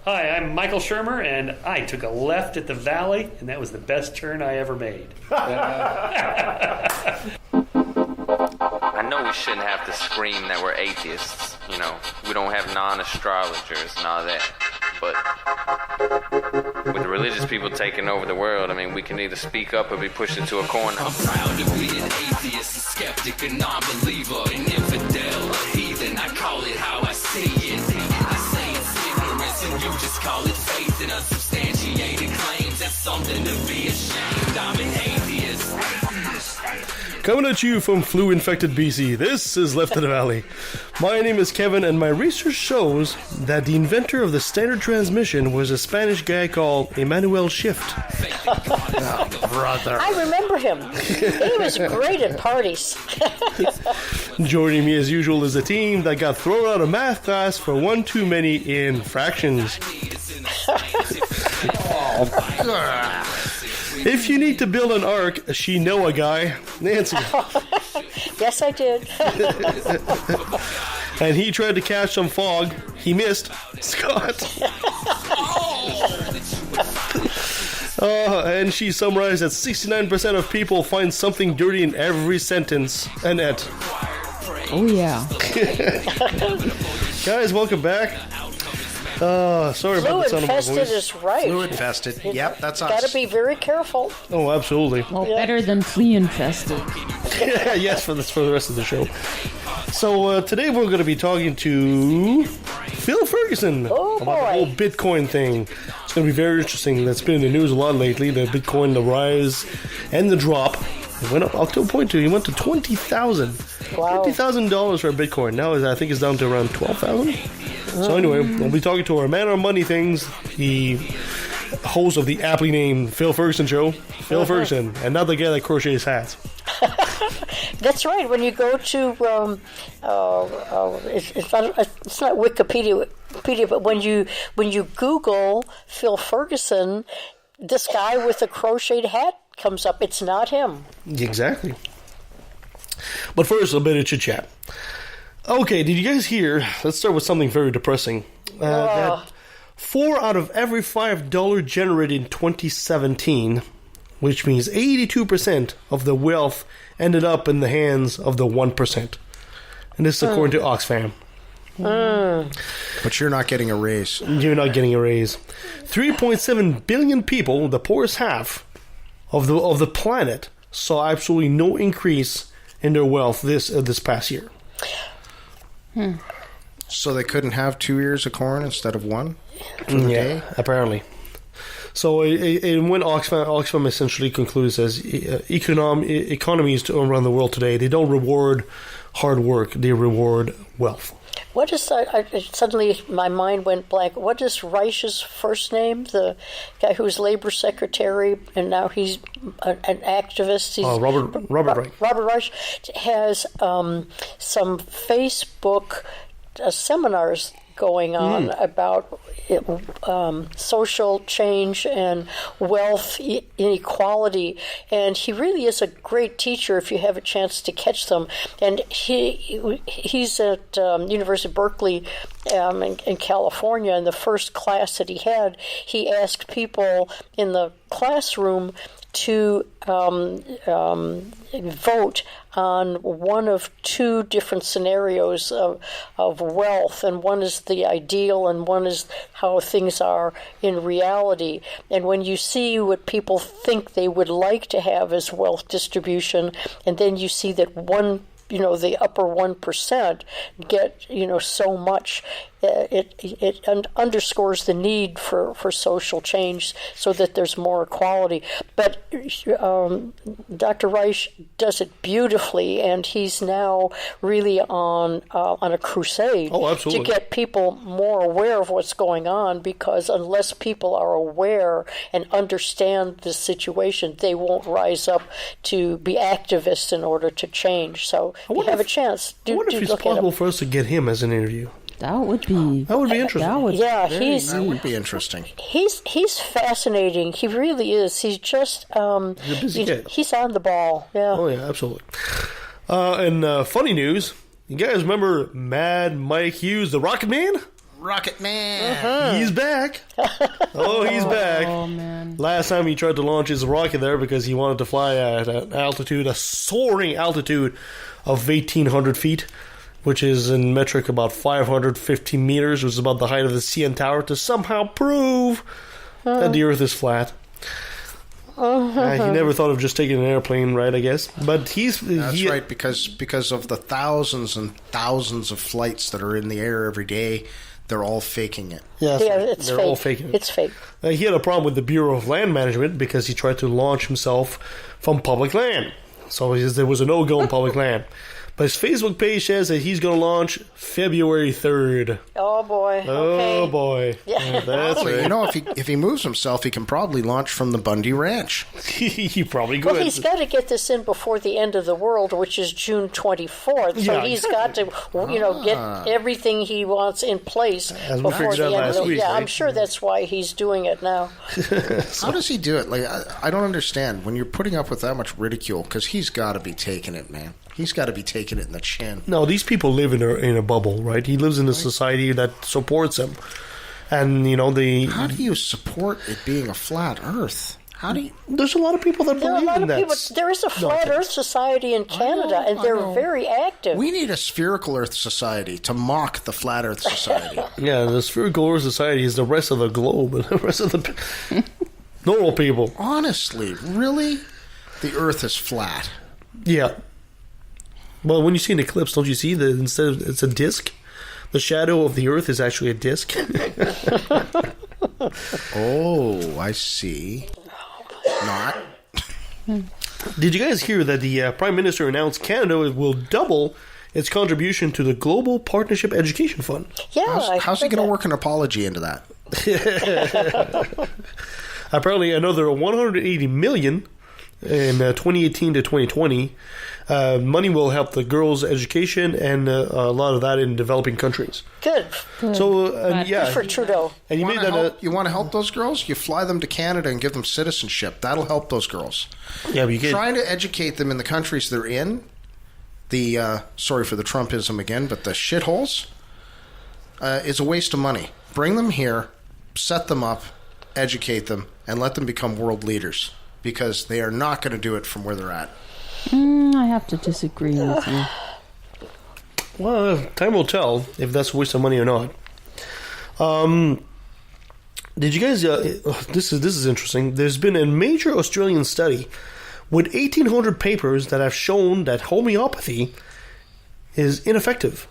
Hi, I'm Michael Shermer, and I took a left at the Valley, and that was the best turn I ever made. I know we shouldn't have to scream that we're atheists. You know, we don't have non-astrologers and all that. But with the religious people taking over the world, I mean, we can either speak up or be pushed into a corner. I'm proud to be an atheist, a skeptic, a non-believer, an infidel, a heathen. I call it how I see it. I say it's ignorance and you just call it faith in unsubstantiated claims. That's something to be ashamed. I'm an atheist. Coming at you from flu-infected BC, this is Left of the Valley. My name is Kevin, and my research shows that the inventor of the standard transmission was a Spanish guy called Emmanuel Shift. Oh, brother. I remember him. He was great at parties. Joining me as usual is a team that got thrown out of math class for one too many in fractions. If you need to build an ark, she know a guy, Nancy. Yes, I did. And he tried to catch some fog. He missed. Scott. And she summarized that 69% of people find something dirty in every sentence. Annette. Oh, yeah. Guys, welcome back. Sorry about the sound of my Flu-infested voice. is right. Flu-infested. Yep, that's us. Got to be very careful. Oh, absolutely. Well, better than flea-infested. Yes, for the rest of the show. So today we're going to be talking to Phil Ferguson Oh, about the boy. whole Bitcoin thing. It's going to be very interesting. That's been in the news a lot lately. The Bitcoin, the rise and the drop. It went up to a point to, he went to $20,000. Wow. $20,000 for a Bitcoin. Now I think it's down to around $12,000. So anyway, we'll be talking to our man on money things, the host of the aptly named Phil Ferguson show, Phil Ferguson, and not the guy that crochets hats. That's right. When you go to, it's not Wikipedia, but when you Google Phil Ferguson, this guy with a crocheted hat comes up. It's not him. Exactly. But first, a bit of chit-chat. Okay, did you guys hear? Let's start with something very depressing. That 4 out of every $5 generated in 2017, which means 82% of the wealth ended up in the hands of the 1%. And this is according to Oxfam. But you're not getting a raise. You're not getting a raise. 3.7 billion people, the poorest half of the planet, saw absolutely no increase in their wealth this past year. So they couldn't have 2 ears of corn instead of one for the day? Apparently. So when Oxfam essentially concludes as economies around the world today, they don't reward hard work, they reward wealth. What is suddenly my mind went blank. What is Reich's first name? The guy who was labor secretary and now he's an activist. He's, Robert Reich. Robert Reich has some Facebook seminars going on about social change and wealth inequality, and he really is a great teacher if you have a chance to catch them. And he's at University of Berkeley in California. In the first class that he asked people in the classroom to vote on one of 2 different scenarios of wealth, and one is the ideal and one is how things are in reality. And when you see what people think they would like to have as wealth distribution, and then you see that the upper 1% get, so much, it underscores the need for social change so that there's more equality. But Dr. Reich does it beautifully, and he's now really on a crusade to get people more aware of what's going on, because unless people are aware and understand the situation, they won't rise up to be activists in order to change. So if you have a chance, I wonder if it's possible for us to get him as an interview. That would be interesting. That would be interesting. He's fascinating. He really is. He's just he's a busy kid. He's on the ball. Yeah. Oh yeah, absolutely. And funny news, you guys remember Mad Mike Hughes, the Rocket Man? Rocket Man. He's back. Oh, he's back. Oh, man. Last time he tried to launch his rocket there because he wanted to fly at an altitude, a soaring altitude of 1,800 feet, which is in metric about 550 meters, which is about the height of the CN Tower, to somehow prove that the Earth is flat. He never thought of just taking an airplane, right, I guess. But That's right, because of the thousands and thousands of flights that are in the air every day, they're all faking it. Yeah, It's they're fake. all faking it. It's fake. He had a problem with the Bureau of Land Management because he tried to launch himself from public land. So there was a no-go in public land. But his Facebook page says that he's going to launch February 3rd. Oh, boy. Okay. Oh, boy. Yeah. That's Well, right. you know, if he moves himself, he can probably launch from the Bundy Ranch. He probably could. Well, he's got to get this in before the end of the world, which is June 24th. So Yeah, he's got to, get everything he wants in place As we before figured the out end of last the week, Yeah, right? I'm sure that's why he's doing it now. How does he do it? Like, I don't understand. When you're putting up with that much ridicule, because he's got to be taking it, man. He's got to be taking it in the chin. No, these people live in a bubble, right? He lives in a society that supports him. And, How do you support it being a flat Earth? How do you? there's a lot of people that There are a believe lot in of that. people. There is a Flat Earth Society in Canada, and they're very active. We need a spherical Earth Society to mock the Flat Earth Society. Yeah, the spherical Earth Society is the rest of the globe, and the rest of the normal people. Honestly, really? The Earth is flat. Yeah. Well, when you see an eclipse, don't you see that instead of it's a disc? The shadow of the Earth is actually a disc. Oh, I see. Not. Did you guys hear that the Prime Minister announced Canada will double its contribution to the Global Partnership Education Fund? Yeah, How's he going to work an apology into that? Apparently, another 180 million in 2018 to 2020. Money will help the girls' education and a lot of that in developing countries. Good. So, Good for Trudeau. and you made that. You want to help those girls? You fly them to Canada and give them citizenship. That'll help those girls. Yeah, but you can't. Trying to educate them in the countries they're in, sorry for the Trumpism again, but the shitholes, is a waste of money. Bring them here, set them up, educate them, and let them become world leaders, because they are not going to do it from where they're at. I have to disagree with you. Well, time will tell if that's a waste of money or not. Did you guys? This is interesting. There's been a major Australian study with 1,800 papers that have shown that homeopathy is ineffective.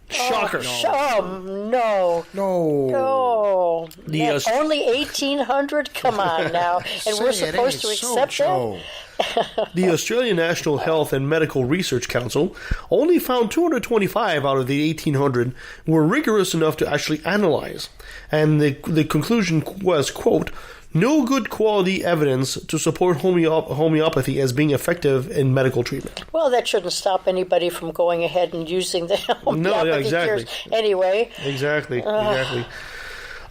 Shocker! No. No. Only 1,800? Come on now. And we're Say it supposed to ain't so, accept Joe. The Australian National Health and Medical Research Council only found 225 out of the 1,800 were rigorous enough to actually analyze. And the conclusion was, quote, no good quality evidence to support homeopathy as being effective in medical treatment. Well, that shouldn't stop anybody from going ahead and using the homeopathy exactly. cures. Anyway. Exactly.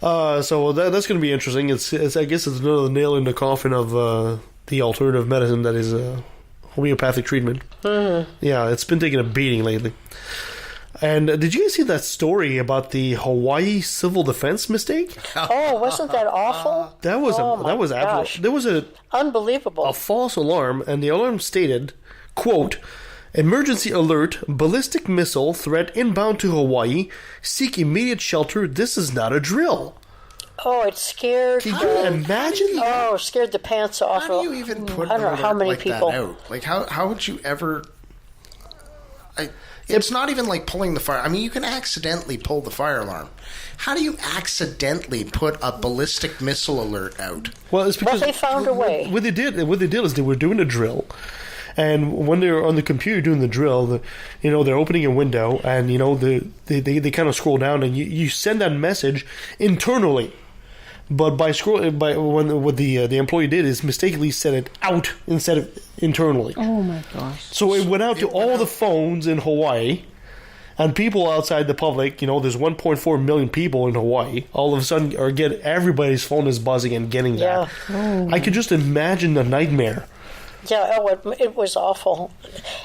So that's going to be interesting. It's I guess it's another nail in the coffin of the alternative medicine that is homeopathic treatment. Mm-hmm. Yeah, it's been taking a beating lately. And did you guys see that story about the Hawaii civil defense mistake? Oh, wasn't that awful? That was gosh. there was Unbelievable. a false alarm, and the alarm stated, quote, emergency alert, ballistic missile threat inbound to Hawaii, seek immediate shelter, this is not a drill. Oh, it scared. Can you imagine? Oh, scared the pants off. How do you even put I don't know how many like people. that out? Like, how would you ever... It's not even like pulling the fire. I mean, you can accidentally pull the fire alarm. How do you accidentally put a ballistic missile alert out? Well, it's because they found a way. What they did is they were doing a drill, and when they were on the computer doing the drill, they're opening a window, and they kind of scroll down, and you send that message internally. But what the employee did is mistakenly sent it out instead of internally. Oh my gosh. So it went out to all the phones in Hawaii, and people outside the public. There's 1.4 million people in Hawaii. All of a sudden, everybody's phone is buzzing and getting that. Yeah. I could just imagine the nightmare Yeah, it was awful.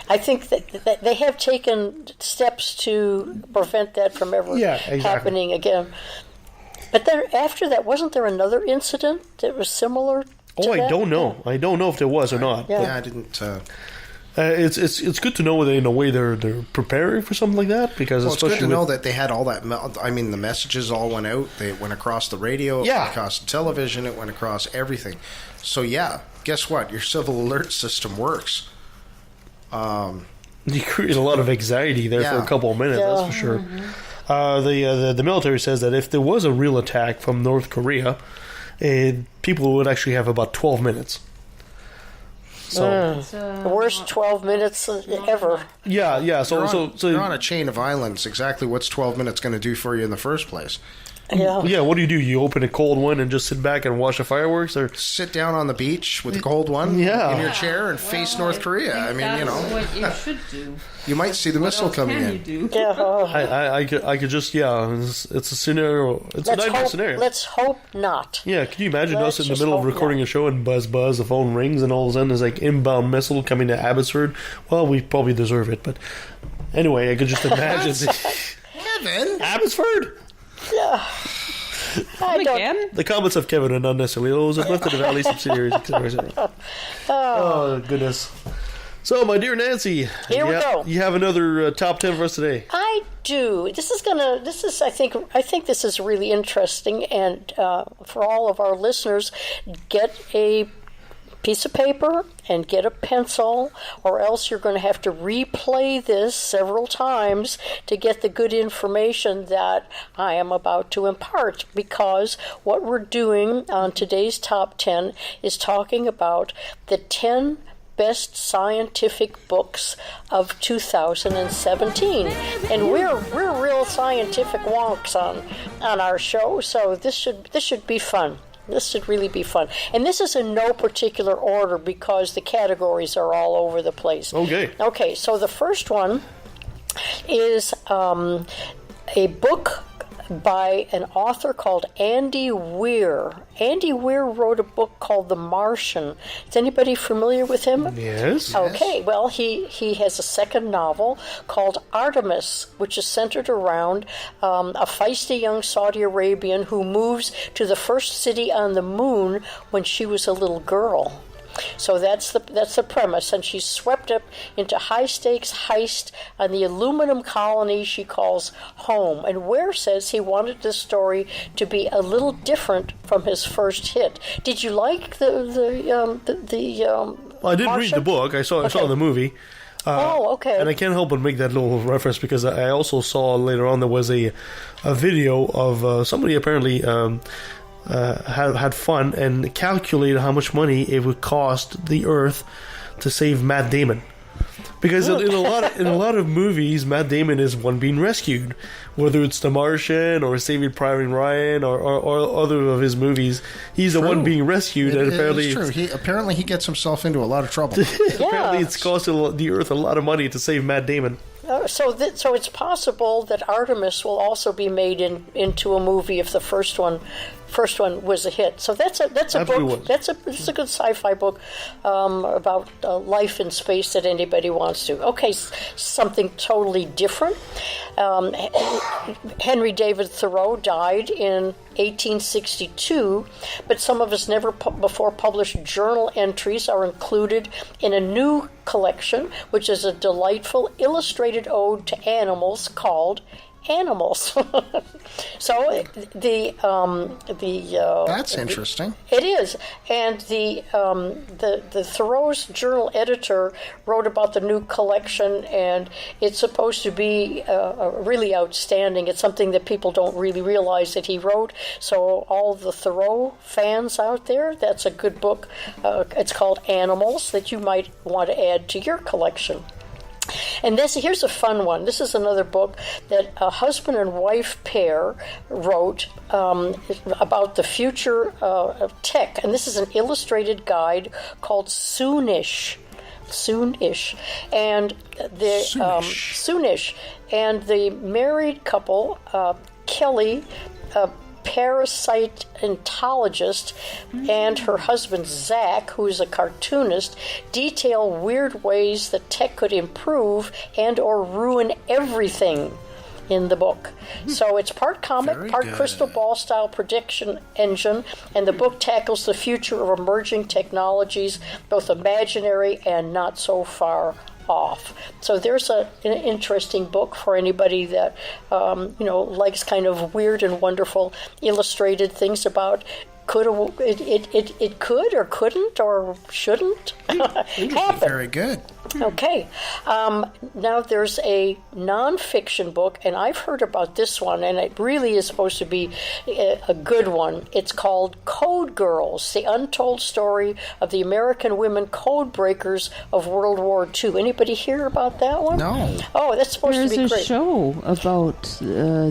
I think that they have taken steps to prevent that from ever happening again. But then after that, wasn't there another incident that was similar to that? I don't know. I don't know if there was or not. Yeah, I didn't... It's good to know that in a way they're preparing for something like that, because it's especially good to know that they had all that. I mean, the messages all went out. They went across the radio. It went across the television. It went across everything. So guess what? Your civil alert system works. You create a lot of anxiety there for a couple of minutes. That's for sure. The military says that if there was a real attack from North Korea, people would actually have about 12 minutes. So the worst 12 minutes ever. Yeah. So you're on a chain of islands. Exactly what's 12 minutes going to do for you in the first place? Yeah. What do? You open a cold one and just sit back and watch the fireworks, or sit down on the beach with a cold one in your chair and face North Korea? I mean, that's what you should do. You might see the missile coming in. What else can you do? Yeah. I could just it's a scenario. It's a nightmare scenario. Let's hope not. Yeah, can you imagine us in the middle of recording a show and buzz, the phone rings, and all of a sudden there's like inbound missile coming to Abbotsford? Well, we probably deserve it, but anyway, I could just imagine. Kevin, Abbotsford. Yeah. Again? The comments of Kevin are not necessarily those of Left of the Valley subsidiaries, etc. Oh, goodness. So, my dear Nancy, here we go. You have another top 10 for us today. I do. I think this is really interesting, and for all of our listeners, get a piece of paper and get a pencil, or else you're going to have to replay this several times to get the good information that I am about to impart, because what we're doing on today's top 10 is talking about the 10 best scientific books of 2017, and we're real scientific wonks on our show, so this should be fun. This should really be fun. And this is in no particular order because the categories are all over the place. Okay, so the first one is a book by an author called Andy Weir. Andy Weir wrote a book called The Martian. Is anybody familiar with him? Yes. Okay, well, he has a second novel called Artemis, which is centered around a feisty young Saudi Arabian who moves to the first city on the moon when she was a little girl. So that's the premise, and she's swept up into high-stakes heist on the aluminum colony she calls home. And Ware says he wanted this story to be a little different from his first hit. Did you like the I didn't read the book. I saw the movie. Okay. And I can't help but make that little reference because I also saw later on there was a video of somebody apparently had fun and calculated how much money it would cost the Earth to save Matt Damon. Because in a lot of movies, Matt Damon is one being rescued, whether it's The Martian or Saving Private Ryan or other of his movies. He's the one being rescued, and apparently it's true. He gets himself into a lot of trouble. Apparently, it's costing the Earth a lot of money to save Matt Damon. So it's possible that Artemis will also be made into a movie if the first one was a hit. So that's a book. It's a good sci-fi book about life in space that anybody wants to. Okay, something totally different. Henry David Thoreau died in 1862, but some of his never before published journal entries are included in a new collection, which is a delightful illustrated ode to animals called Animals. So that's interesting. It is, and the Thoreau's journal editor wrote about the new collection, and it's supposed to be really outstanding. It's something that people don't really realize that he wrote. So all the Thoreau fans out there, that's a good book. It's called Animals that you might want to add to your collection. And here's a fun one. This is another book that a husband and wife pair wrote about the future of tech. And this is an illustrated guide called Soonish. And Soonish. And the married couple, Kelly, parasitologist, and her husband Zach, who is a cartoonist, detail weird ways that tech could improve and or ruin everything in the book. So it's part comic, Very part good. crystal ball style prediction engine, and the book tackles the future of emerging technologies, both imaginary and not so far off. So there's an interesting book for anybody that likes kind of weird and wonderful illustrated things about it could or couldn't or shouldn't happen. Very good. Okay. Now there's a nonfiction book, and I've heard about this one, and it really is supposed to be a good one. It's called Code Girls, the untold story of the American women code breakers of World War II. Anybody hear about that one? No. Oh, that's supposed There's to be a great. show about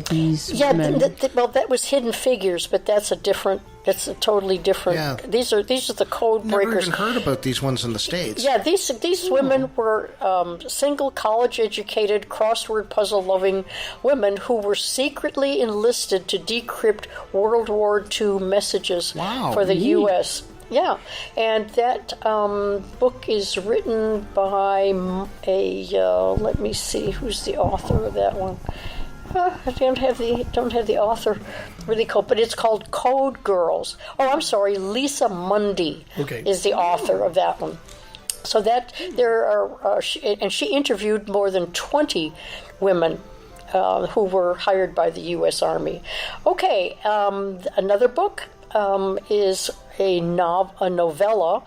these Yeah, women. well, that was Hidden Figures, but that's a totally different. Yeah. These are the code Never breakers. even heard about these ones in the States. Yeah, these women were single, college-educated, crossword puzzle-loving women who were secretly enlisted to decrypt World War II messages Wow. for the U.S. Yeah, and that book is written by let me see, who's the author of that one? I don't have the author really called, but it's called Code Girls. Oh, I'm sorry, Lisa Mundy is the author of that one. So that there are, and she interviewed more than 20 women who were hired by the U.S. Army. Okay, another book is a novella,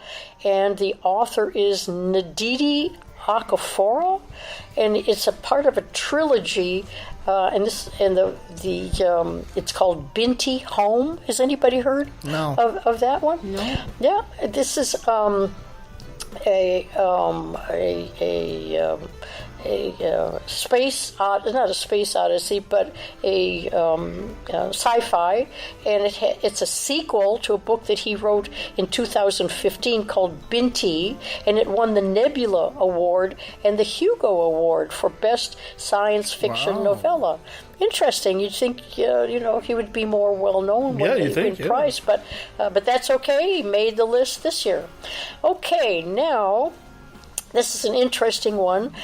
and the author is Ndidi Akafora, and it's a part of a trilogy. It's called Binti Home. Has anybody heard of that one? No. Yeah, this is a space, not a space odyssey, but a sci-fi, and it's a sequel to a book that he wrote in 2015 called Binti, and it won the Nebula Award and the Hugo Award for Best Science Fiction Novella. Interesting. You'd think, he would be more well-known when prize, but that's okay. He made the list this year. Okay, now... This is an interesting one.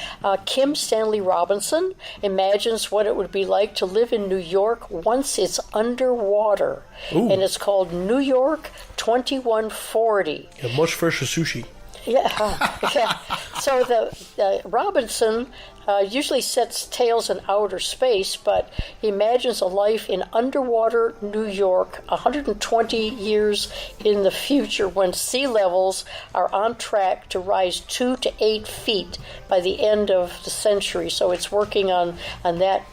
Kim Stanley Robinson imagines what it would be like to live in New York once it's underwater. Ooh. And it's called New York 2140. Yeah, much fresher sushi. Yeah. So the Robinson usually sets tales in outer space, but he imagines a life in underwater New York 120 years in the future when sea levels are on track to rise 2 to 8 feet by the end of the century. So it's working on that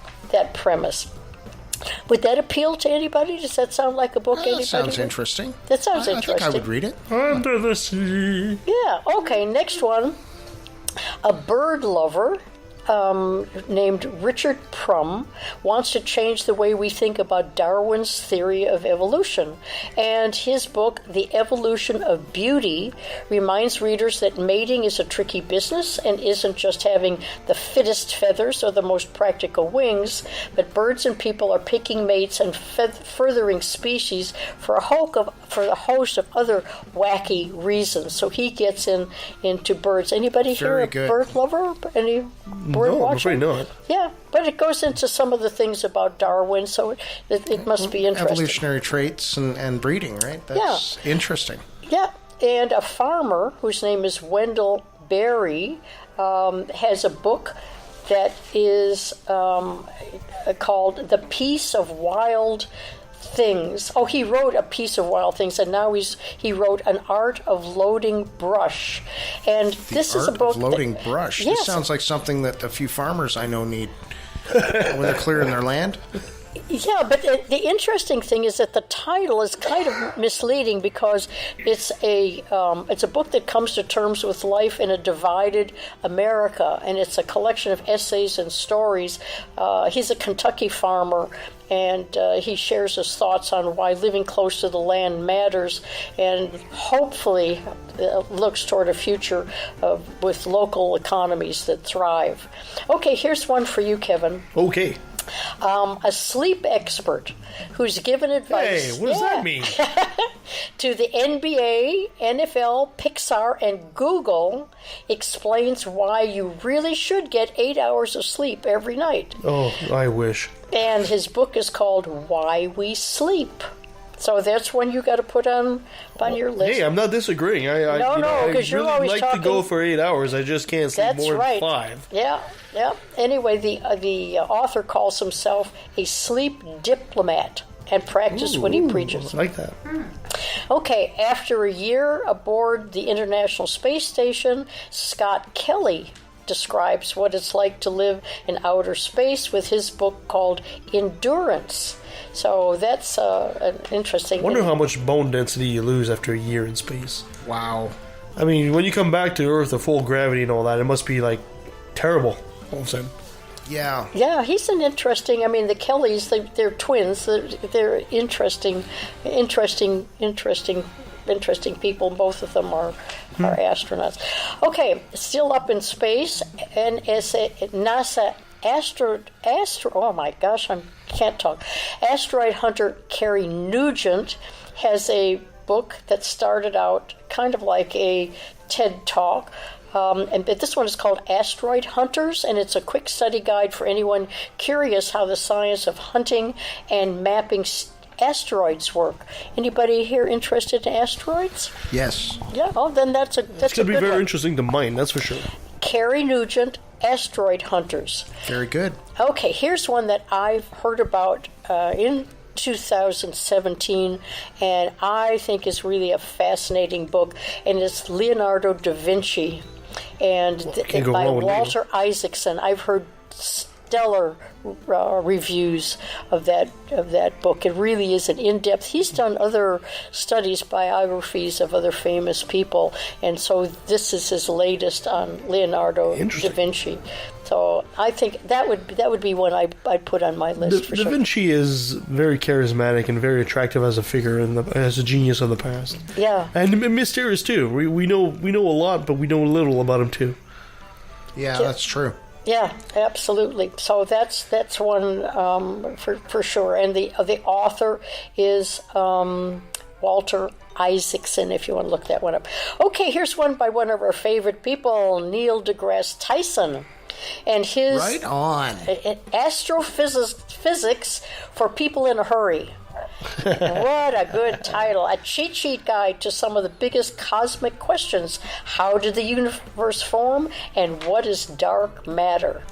premise. Would that appeal to anybody? Does that sound like a book anybody That sounds would? interesting. That sounds I interesting. think I would read it. Under the sea. Yeah, okay, next one. A bird lover named Richard Prum wants to change the way we think about Darwin's theory of evolution. And his book, The Evolution of Beauty, reminds readers that mating is a tricky business and isn't just having the fittest feathers or the most practical wings, but birds and people are picking mates and furthering species for a host of other wacky reasons. So he gets into birds. Anybody here a bird lover? Any bird no, watcher? I'm afraid not. Yeah, but it goes into some of the things about Darwin, so it must be interesting. Evolutionary traits and breeding, right? That's interesting. Yeah, and a farmer whose name is Wendell Berry has a book that is called The Piece of Wild Things. Oh, he wrote A Piece of Wild Things, and now he wrote An Art of Loading Brush. And this is a book. Of loading brush. Yes. This sounds like something that a few farmers I know need when they're clearing their land. Yeah, but the interesting thing is that the title is kind of misleading because it's a book that comes to terms with life in a divided America, and it's a collection of essays and stories. He's a Kentucky farmer, and he shares his thoughts on why living close to the land matters, and hopefully looks toward a future with local economies that thrive. Okay, here's one for you, Kevin. Okay. A sleep expert who's given advice. Hey, what does that mean? To the NBA, NFL, Pixar, and Google explains why you really should get 8 hours of sleep every night. Oh, I wish. And his book is called Why We Sleep. So that's one you got to put on your list. Hey, I'm not disagreeing. No, because you're really always like talking. to go for 8 hours. I just can't sleep That's more right. than 5. Yeah. Anyway, the author calls himself a sleep diplomat and practices what he preaches. I like that. Okay, after a year aboard the International Space Station, Scott Kelly describes what it's like to live in outer space with his book called Endurance. So that's an interesting. I wonder how much bone density you lose after a year in space. Wow. I mean, when you come back to Earth at full gravity and all that, it must be like terrible all of a sudden. Yeah. Yeah, he's an interesting. I mean, the Kellys, they're twins. They're interesting people. Both of them are astronauts. Okay, still up in space, and NASA oh my gosh, I can't talk. Asteroid hunter Carrie Nugent has a book that started out kind of like a TED Talk. But this one is called Asteroid Hunters, and it's a quick study guide for anyone curious how the science of hunting and mapping asteroids work. Anybody here interested in asteroids? Yes. Yeah. Oh, then that's a It's going to be good very one. interesting to mine, that's for sure. Carrie Nugent, Asteroid Hunters. Very good. Okay, here's one that I've heard about in 2017, and I think is really a fascinating book, and it's Leonardo da Vinci, and Can't go by wrong with Leo. Walter Isaacson. I've heard stellar reviews of that book. It really is an in-depth. He's done other studies, biographies of other famous people, and so this is his latest on Leonardo da Vinci. So I think that would be one I'd put on my list for Da sure. Vinci is very charismatic and very attractive as a figure as a genius of the past. Yeah. And mysterious too. We know a lot, but we know little about him too. Yeah, that's true. Yeah, absolutely. So that's one for sure. And the author is Walter Isaacson, if you want to look that one up. Okay, here's one by one of our favorite people, Neil deGrasse Tyson. And his Right on. Astrophysics for People in a Hurry. What a good title. A cheat sheet guide to some of the biggest cosmic questions. How did the universe form, and what is dark matter?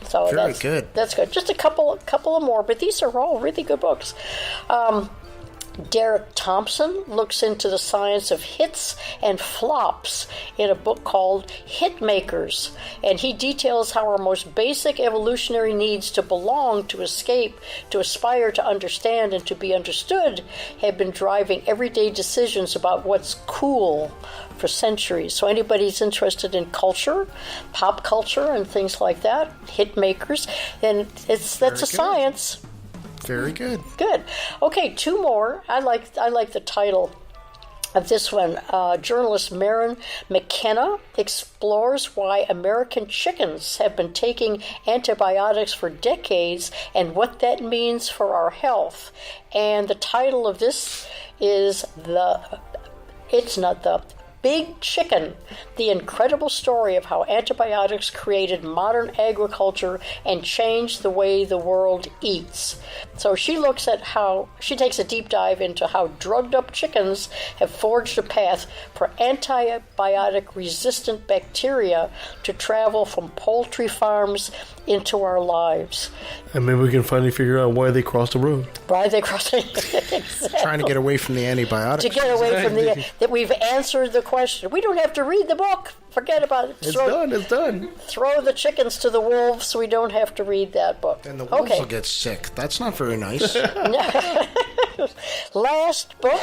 So Very that's good. That's good. Just a couple of more, but these are all really good books. Derek Thompson looks into the science of hits and flops in a book called Hit Makers, and he details how our most basic evolutionary needs to belong, to escape, to aspire, to understand, and to be understood have been driving everyday decisions about what's cool for centuries. So anybody's interested in culture, pop culture, and things like that, Hit Makers, then that's a science. Very good. Good. Okay, two more. I like the title of this one. Journalist Maren McKenna explores why American chickens have been taking antibiotics for decades and what that means for our health. And the title of this is Big Chicken, the incredible story of how antibiotics created modern agriculture and changed the way the world eats. So she takes a deep dive into how drugged up chickens have forged a path for antibiotic-resistant bacteria to travel from poultry farms into our lives. And maybe we can finally figure out why they crossed the road. Why they cross exactly. Trying to get away from the antibiotics. To get away from that we've answered the question. We don't have to read the book. Forget about it. It's done. Throw the chickens to the wolves so we don't have to read that book. And the wolves will get sick. That's not very nice. Last book,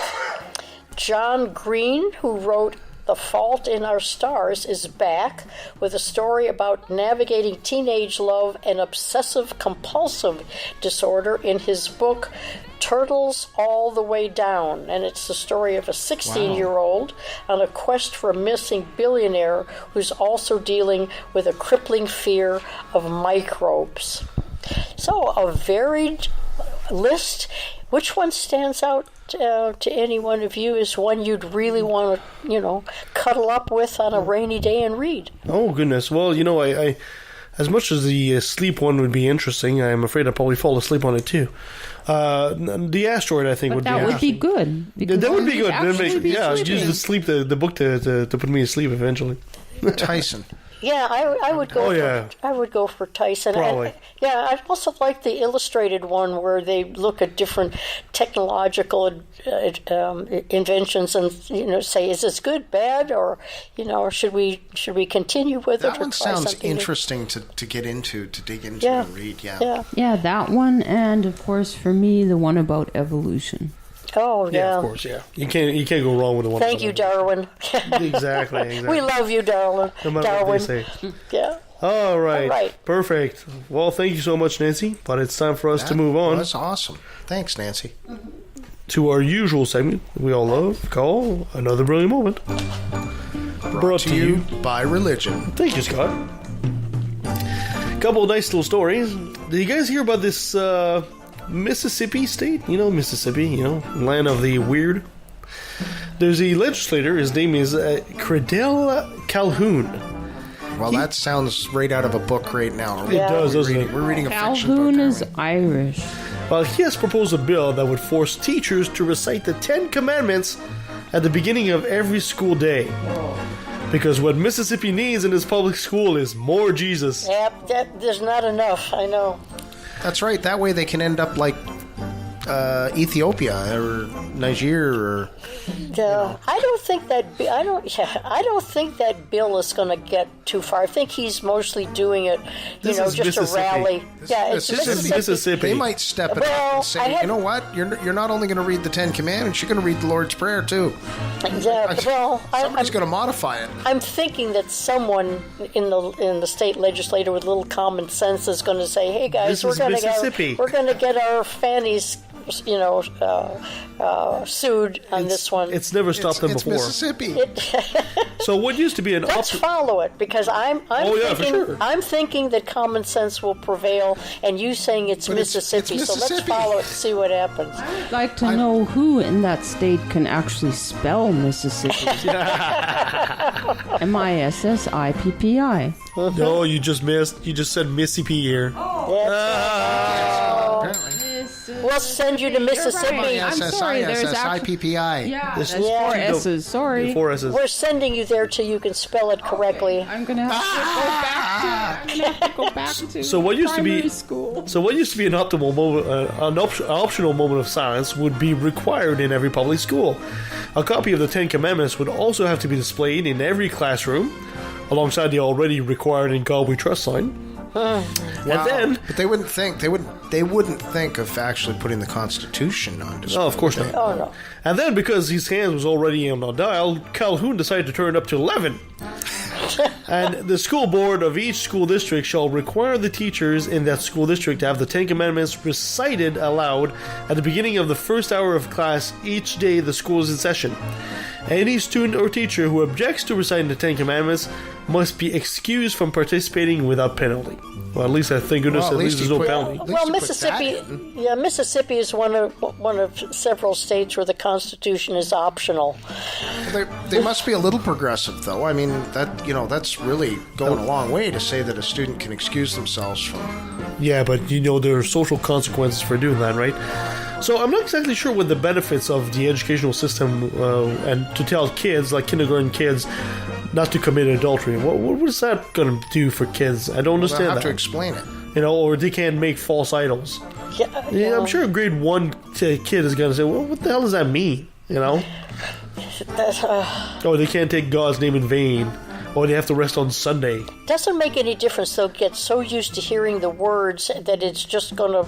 John Green, who wrote The Fault in Our Stars, is back with a story about navigating teenage love and obsessive-compulsive disorder in his book, Turtles All the Way Down. And it's the story of a 16-year-old on a quest for a missing billionaire who's also dealing with a crippling fear of microbes. So a varied list. Which one stands out to any one of you as one you'd really want to, cuddle up with on a rainy day and read? Oh, goodness. Well, I as much as the sleep one would be interesting, I'm afraid I'd probably fall asleep on it too. The asteroid, I think, But would that be would be good. Yeah, that would be good. Use Use the book to put me to sleep eventually. Tyson. Yeah, I would go. yeah. I would go for Tyson. Probably. I'd also like the illustrated one where they look at different technological inventions and say, is this good, bad, or should we continue with it? That or one try sounds something new? interesting to get into, to dig into and read. Yeah. Yeah, that one, and of course for me the one about evolution. Oh yeah. Yeah, of course. Yeah, you can't go wrong with the one. Thank you, Darwin. Exactly. We love you, Darwin. No matter Darwin. what they say. Yeah. All right. All right. Perfect. Well, thank you so much, Nancy. But it's time for us to move on. That's awesome. Thanks, Nancy. To our usual segment we all love, call Another Brilliant Moment. Brought to you by religion. Thank you, Scott. Couple of nice little stories. Did you guys hear about this Mississippi state? Mississippi, land of the weird. There's a legislator, his name is Credell Calhoun. Well, that sounds right out of a book right now. It does, doesn't it? We're reading a fiction Calhoun book. is Irish. Well, he has proposed a bill that would force teachers to recite the 10 Commandments at the beginning of every school day. Because what Mississippi needs in its public school is more Jesus. Yep, there's not enough, I know. That's right. That way they can end up like Ethiopia or Niger or. I don't think that bill is going to get too far. I think he's mostly doing it, This is just a Mississippi. rally. It's This is Mississippi. They might step it Well, up and say, I have- you know what? You're not only going to read the 10 Commandments, you're going to read the Lord's Prayer too. Yeah, well, Somebody's going to modify it. I'm thinking that someone in the state legislature with a little common sense is going to say, "Hey guys, This is Mississippi. we're going to get our fannies, sued on this one." It's never stopped them It's before. Mississippi. So what used to be an Let's follow it because I'm Oh, yeah, for thinking sure. I'm thinking that common sense will prevail, and you saying it's But it's Mississippi. So let's Mississippi. follow it and see what happens. I'd like to know who in that state can actually spell Mississippi. Missippi. No, you just missed. You just said Mississippi here. We'll send you to Mississippi. right. I'm sorry, there's SSIPPI. Yeah, This that's is- four Yeah. S's. Sorry. 4 S's. We're sending you there till you can spell it correctly. I'm gonna have to go back to So what used to be primary school. So what used to be an optimal moment, optional moment of silence would be required in every public school. A copy of the 10 Commandments would also have to be displayed in every classroom, alongside the already required "In God We Trust" sign. And then, But they wouldn't think of actually putting the Constitution on display. oh, of course not. Oh no. And then, because his hands was already on the dial, Calhoun decided to turn it up to 11. And the school board of each school district shall require the teachers in that school district to have the 10 Commandments recited aloud at the beginning of the first hour of class each day the school is in session. Any student or teacher who objects to reciting the 10 Commandments must be excused from participating without penalty. Well, at least thank goodness Well, at least there's you no put- penalty. At least Well, you put Mississippi, that in. Mississippi is one of several states where the Constitution is optional. They must be a little progressive, though. I mean, that's really going a long way to say that a student can excuse themselves from. Yeah, but there are social consequences for doing that, right? So I'm not exactly sure what the benefits of the educational system and to tell kids, like kindergarten kids, not to commit adultery. What is that going to do for kids? I don't They'll understand have that. to explain it. Or they can't make false idols. Yeah, I'm sure a grade 1 kid is going to say, well, what the hell does that mean? Oh, they can't take God's name in vain. Or they have to rest on Sunday. Doesn't make any difference. They'll get so used to hearing the words that it's just going to,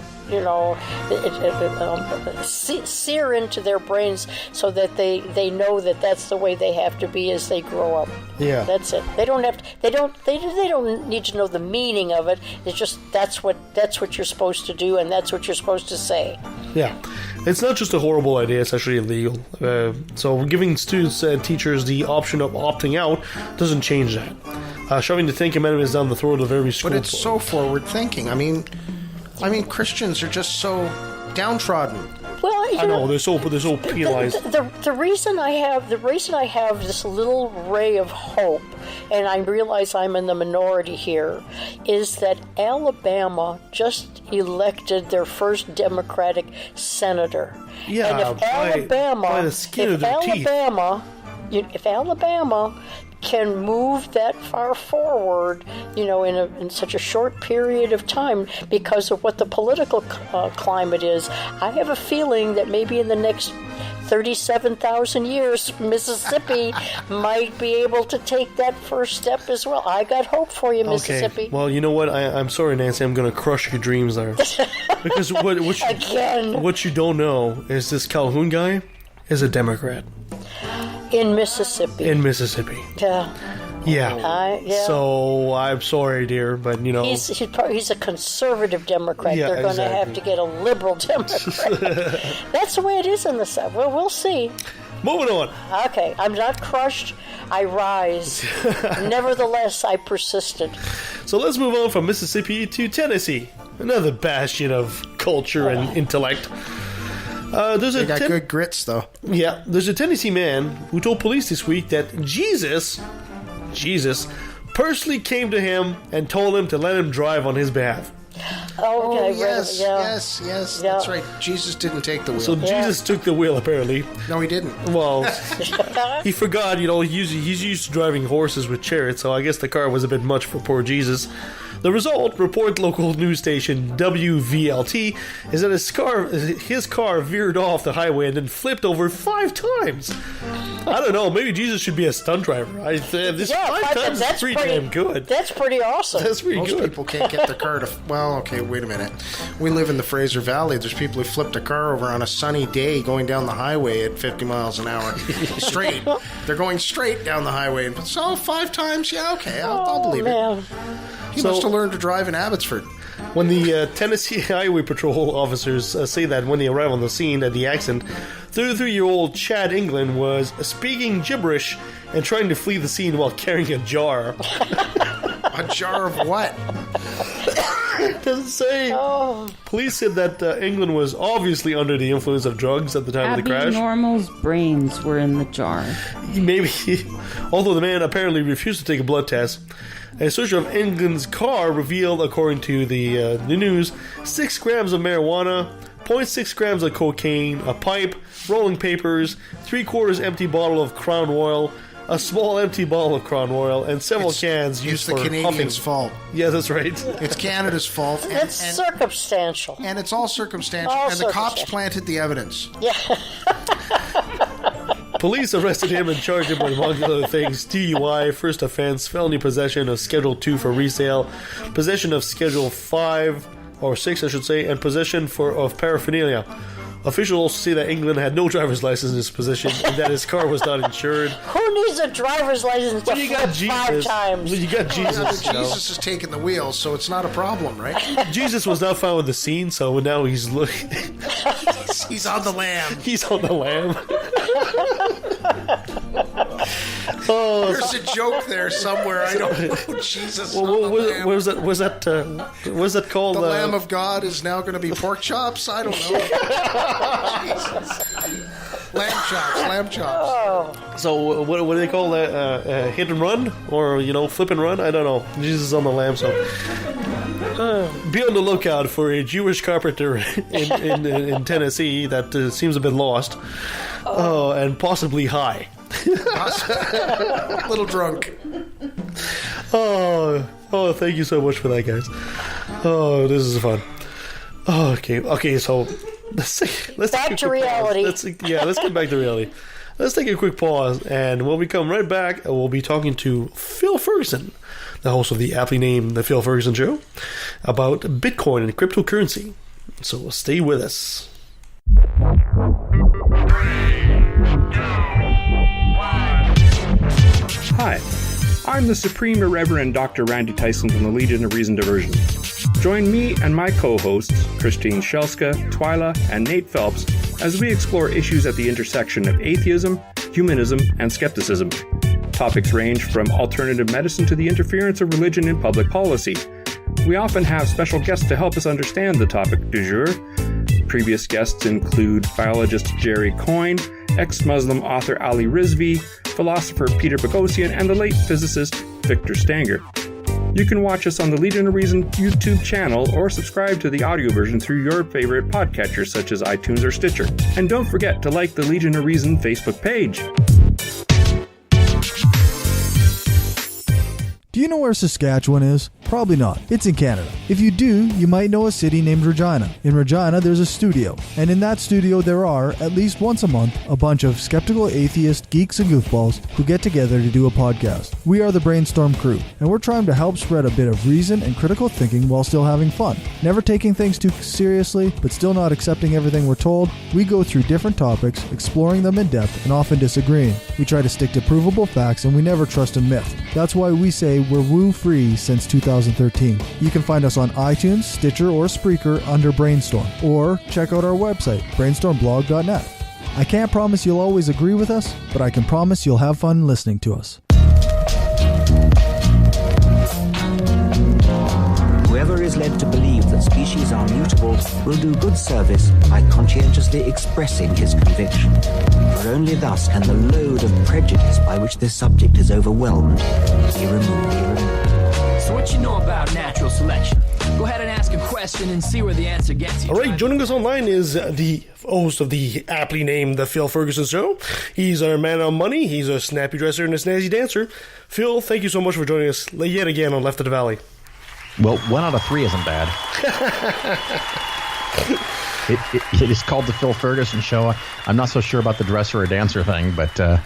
sear into their brains so that they know that that's the way they have to be as they grow up. Yeah. That's it. They don't have to, they don't need to know the meaning of it. It's just that's what you're supposed to do and that's what you're supposed to say. Yeah. It's not just a horrible idea, it's actually illegal. So giving students and teachers the option of opting out doesn't change that. Shoving the 10 Commandments down the throat of every school. But it's so forward thinking. I mean, I mean, Christians are just so downtrodden. Well, I know they're so penalized. The reason I have this little ray of hope, and I realize I'm in the minority here, is that Alabama just elected their first Democratic senator. Yeah, and if by the skin of their teeth. If Alabama can move that far forward, in such a short period of time because of what the political climate is, I have a feeling that maybe in the next 37,000 years, Mississippi might be able to take that first step as well. I got hope for you, Mississippi. Okay. Well, you know what? I'm sorry, Nancy. I'm going to crush your dreams there. Because what you don't know is this Calhoun guy is a Democrat. In Mississippi. Yeah. Yeah. So I'm sorry, dear, but he's a conservative Democrat. Yeah, They're going to exactly. have to get a liberal Democrat. That's the way it is in the South. Well, we'll see. Moving on. Okay, I'm not crushed. I rise. Nevertheless, I persisted. So let's move on from Mississippi to Tennessee, another bastion of culture and intellect. They got good grits, though. Yeah, there's a Tennessee man who told police this week that Jesus, personally came to him and told him to let him drive on his behalf. Okay, yes, yeah. yes, that's right. Jesus didn't take the wheel. So Jesus took the wheel, apparently. No, he didn't. Well, he forgot, he's used to driving horses with chariots, so I guess the car was a bit much for poor Jesus. The result, report local news station WVLT, is that his car veered off the highway and then flipped over 5 times. I don't know, maybe Jesus should be a stunt driver. 5 times is pretty damn good. That's pretty awesome. That's pretty Most good. people can't get their car to... Well, okay, wait a minute. We live in the Fraser Valley. There's people who flipped a car over on a sunny day going down the highway at 50 miles an hour. Straight. They're going straight down the highway. And so 5 times? Yeah, okay, I'll believe it. He must have learned to drive in Abbotsford. When the Tennessee Highway Patrol officers say that when they arrive on the scene at the accident, 33-year-old Chad England was speaking gibberish and trying to flee the scene while carrying a jar. A jar of what? It doesn't say. Police said that England was obviously under the influence of drugs at the time of the crash. Abnormal's brains were in the jar. Maybe. Although the man apparently refused to take a blood test. A search of England's car revealed, according to the news, 6 grams of marijuana, 0.6 grams of cocaine, a pipe, rolling papers, 3/4 empty bottle of Crown Royal, a small empty bottle of Crown Royal, and several cans used for huffing. It's the Canadians' fault. Yeah, that's right. It's Canada's fault. It's circumstantial. And it's all circumstantial. The cops planted the evidence. Yeah. Police arrested him and charged him with, among other things, DUI, first offense, felony possession of Schedule 2 for resale, possession of Schedule 5, or 6, I should say, and possession of paraphernalia. Officials also say that England had no driver's license in his possession and that his car was not insured. Who needs a driver's license to flip 5 times? You got Jesus. Jesus is taking the wheel, so it's not a problem, right? Jesus was not found at the scene, so now he's looking. He's on the lam. He's on the lam. Oh, there's a joke there somewhere. I don't know. Jesus. Well, was that called? The Lamb of God is now going to be pork chops. I don't know. Jesus. Lamb chops. Oh. So what do they call that? Hit and run, or flip and run? I don't know. Jesus is on the lamb, so. Be on the lookout for a Jewish carpenter in Tennessee that seems a bit lost, and possibly high. A little drunk. Oh, thank you so much for that, guys. Oh, this is fun. Oh, okay, so let's back to reality. Let's get back to reality. Let's take a quick pause, and when we come right back, we'll be talking to Phil Ferguson, the host of the aptly named The Phil Ferguson Show, about Bitcoin and cryptocurrency. So stay with us. Hi, I'm the Supreme Irreverend Dr. Randy Tyson from the Legion of Reason Diversion. Join me and my co-hosts, Christine Shelska, Twyla, and Nate Phelps, as we explore issues at the intersection of atheism, humanism, and skepticism. Topics range from alternative medicine to the interference of religion in public policy. We often have special guests to help us understand the topic du jour. Previous guests include biologist Jerry Coyne, ex-Muslim author Ali Rizvi, philosopher Peter Boghossian, and the late physicist Victor Stanger. You can watch us on the Legion of Reason YouTube channel or subscribe to the audio version through your favorite podcatchers such as iTunes or Stitcher. And don't forget to like the Legion of Reason Facebook page. Do you know where Saskatchewan is? Probably not. It's in Canada. If you do, you might know a city named Regina. In Regina, there's a studio. And in that studio, there are, at least once a month, a bunch of skeptical atheist geeks and goofballs who get together to do a podcast. We are the Brainstorm Crew, and we're trying to help spread a bit of reason and critical thinking while still having fun. Never taking things too seriously, but still not accepting everything we're told. We go through different topics, exploring them in depth and often disagreeing. We try to stick to provable facts, and we never trust a myth. That's why we say we're woo-free since 2013. You can find us on iTunes, Stitcher, or Spreaker under Brainstorm, or check out our website, brainstormblog.net. I can't promise you'll always agree with us, but I can promise you'll have fun listening to us. Whoever is led to believe that species are mutable will do good service by conscientiously expressing his conviction. For only thus can the load of prejudice by which this subject is overwhelmed be removed. So what you know about natural selection? Go ahead and ask a question and see where the answer gets you. All right, joining us online is the host of the aptly named The Phil Ferguson Show. He's our man on money. He's a snappy dresser and a snazzy dancer. Phil, thank you so much for joining us yet again on Left of the Valley. Well, 1 out of 3 isn't bad. It is called The Phil Ferguson Show. I'm not so sure about the dresser or dancer thing, but...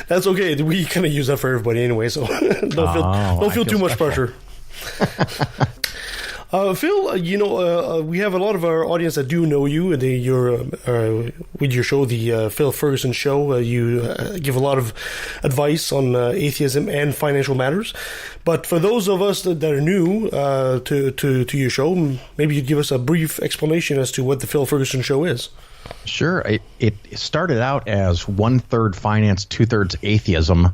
That's okay. We kind of use that for everybody anyway, so don't feel too much pressure. Phil, we have a lot of our audience that do know you. With your show, the Phil Ferguson Show, you give a lot of advice on atheism and financial matters. But for those of us that are new to your show, maybe you'd give us a brief explanation as to what the Phil Ferguson Show is. Sure. It started out as 1/3 finance, 2/3 atheism,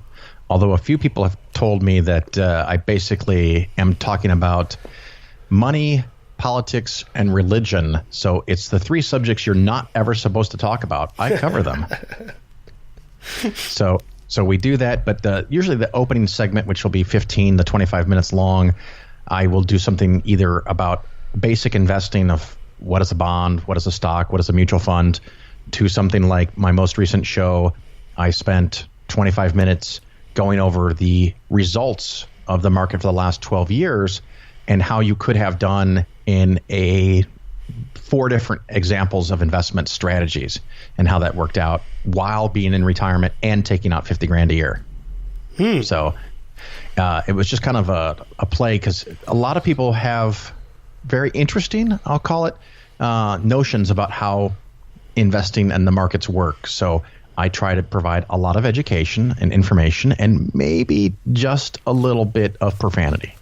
although a few people have told me that I basically am talking about money, politics, and religion. So it's the 3 subjects you're not ever supposed to talk about. I cover them. So we do that, but usually the opening segment, which will be 15 to 25 minutes long, I will do something either about basic investing of what is a bond, what is a stock, what is a mutual fund, to something like my most recent show. I spent 25 minutes going over the results of the market for the last 12 years and how you could have done in 4 different examples of investment strategies and how that worked out while being in retirement and taking out $50,000 a year. So it was just kind of a play, because a lot of people have very interesting, I'll call it, notions about how investing and the markets work. So I try to provide a lot of education and information and maybe just a little bit of profanity.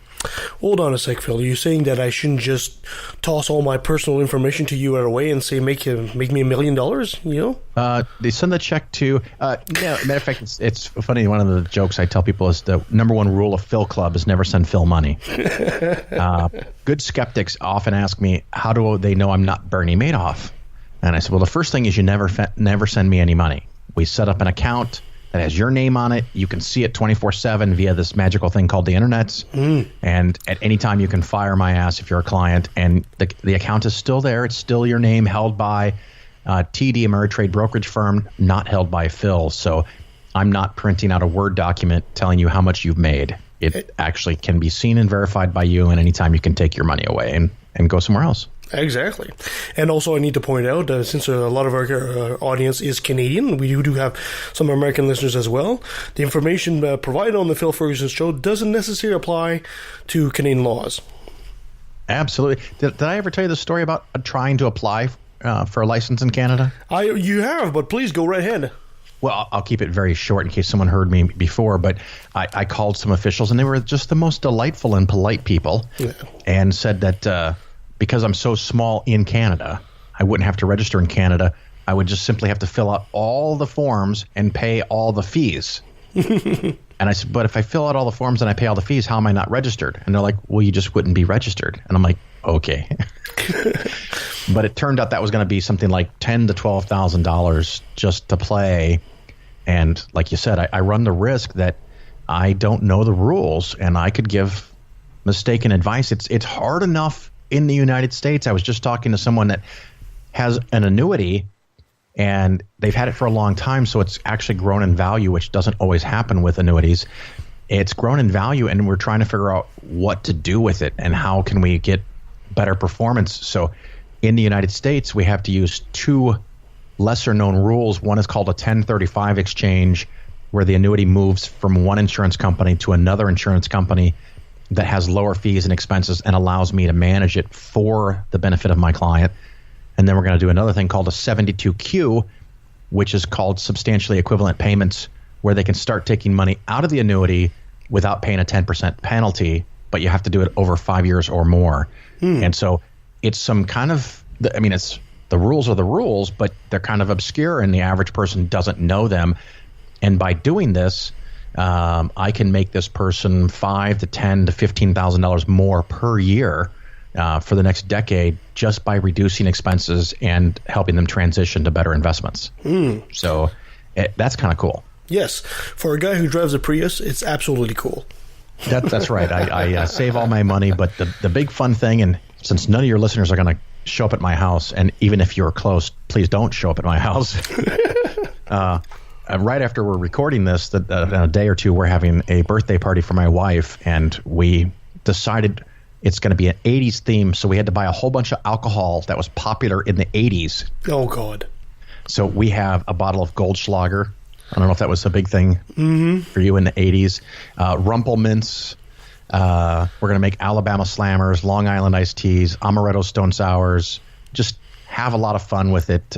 Hold on a sec, Phil. Are you saying that I shouldn't just toss all my personal information to you right away and say, make me $1 million, They send the check to, matter of fact, it's funny. One of the jokes I tell people is the number 1 rule of Phil Club is never send Phil money. Good skeptics often ask me, how do they know I'm not Bernie Madoff? And I said, well, the first thing is you never send me any money. We set up an account that has your name on it. You can see it 24/7 via this magical thing called the internet. And at any time you can fire my ass if you're a client. And the account is still there. It's still your name, held by TD Ameritrade brokerage firm, not held by Phil. So I'm not printing out a Word document telling you how much you've made. It actually can be seen and verified by you, and anytime you can take your money away and go somewhere else. Exactly. And also I need to point out, since a lot of our audience is Canadian, we do have some American listeners as well, the information provided on the Phil Ferguson Show doesn't necessarily apply to Canadian laws. Absolutely. Did I ever tell you the story about trying to apply for a license in Canada? You have, but please go right ahead. Well, I'll keep it very short in case someone heard me before, but I called some officials, and they were just the most delightful and polite people, and said that because I'm so small in Canada, I wouldn't have to register in Canada. I would just simply have to fill out all the forms and pay all the fees. And I said, but if I fill out all the forms and I pay all the fees, how am I not registered? And they're like, well, you just wouldn't be registered. And I'm like, okay. But it turned out that was going to be something like $10,000 to $12,000 just to play. And like you said, I run the risk that I don't know the rules and I could give mistaken advice. It's hard enough in the United States. I was just talking to someone that has an annuity and they've had it for a long time, so it's actually grown in value, which doesn't always happen with annuities. It's grown in value, and we're trying to figure out what to do with it and how can we get better performance. So in the United States, we have to use two lesser-known rules. One is called a 1035 exchange, where the annuity moves from one insurance company to another insurance company that has lower fees and expenses and allows me to manage it for the benefit of my client. And then we're going to do another thing called a 72Q, which is called substantially equivalent payments, where they can start taking money out of the annuity without paying a 10% penalty, but you have to do it over 5 years or more. And so it's some kind of, it's the rules are the rules, but they're kind of obscure and the average person doesn't know them. And by doing this, I can make this person $5,000 to $10,000 to $15,000 more per year for the next decade, just by reducing expenses and helping them transition to better investments. So that's kind of cool. Yes. For a guy who drives a Prius, it's absolutely cool. That's right. I save all my money, but the big fun thing, and since none of your listeners are going to show up at my house, and even if you're close, please don't show up at my house. Right after we're recording this, in a day or two, we're having a birthday party for my wife, and we decided it's going to be an 80s theme, so we had to buy a whole bunch of alcohol that was popular in the 80s. Oh, God. So we have a bottle of Goldschlager. I don't know if that was a big thing for you in the 80s. Rumpelmints. We're going to make Alabama Slammers, Long Island iced teas, Amaretto Stone Sours. Just have a lot of fun with it.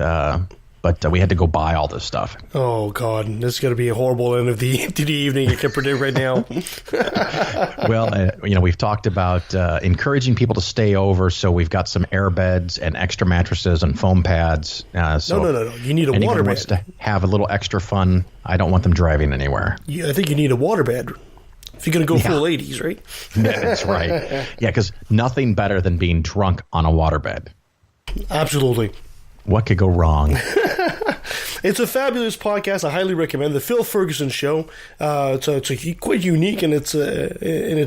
But we had to go buy all this stuff. Oh, God. This is going to be a horrible end of the evening. I can predict right now. Well, we've talked about encouraging people to stay over, so we've got some air beds and extra mattresses and foam pads. So No. You need a water wants bed. to have a little extra fun. I don't want them driving anywhere. I think you need a water bed. If you're going to go full 80s, right? That's right. Yeah, because nothing better than being drunk on a waterbed. Absolutely. What could go wrong? It's a fabulous podcast. I highly recommend the Phil Ferguson Show. It's quite unique in its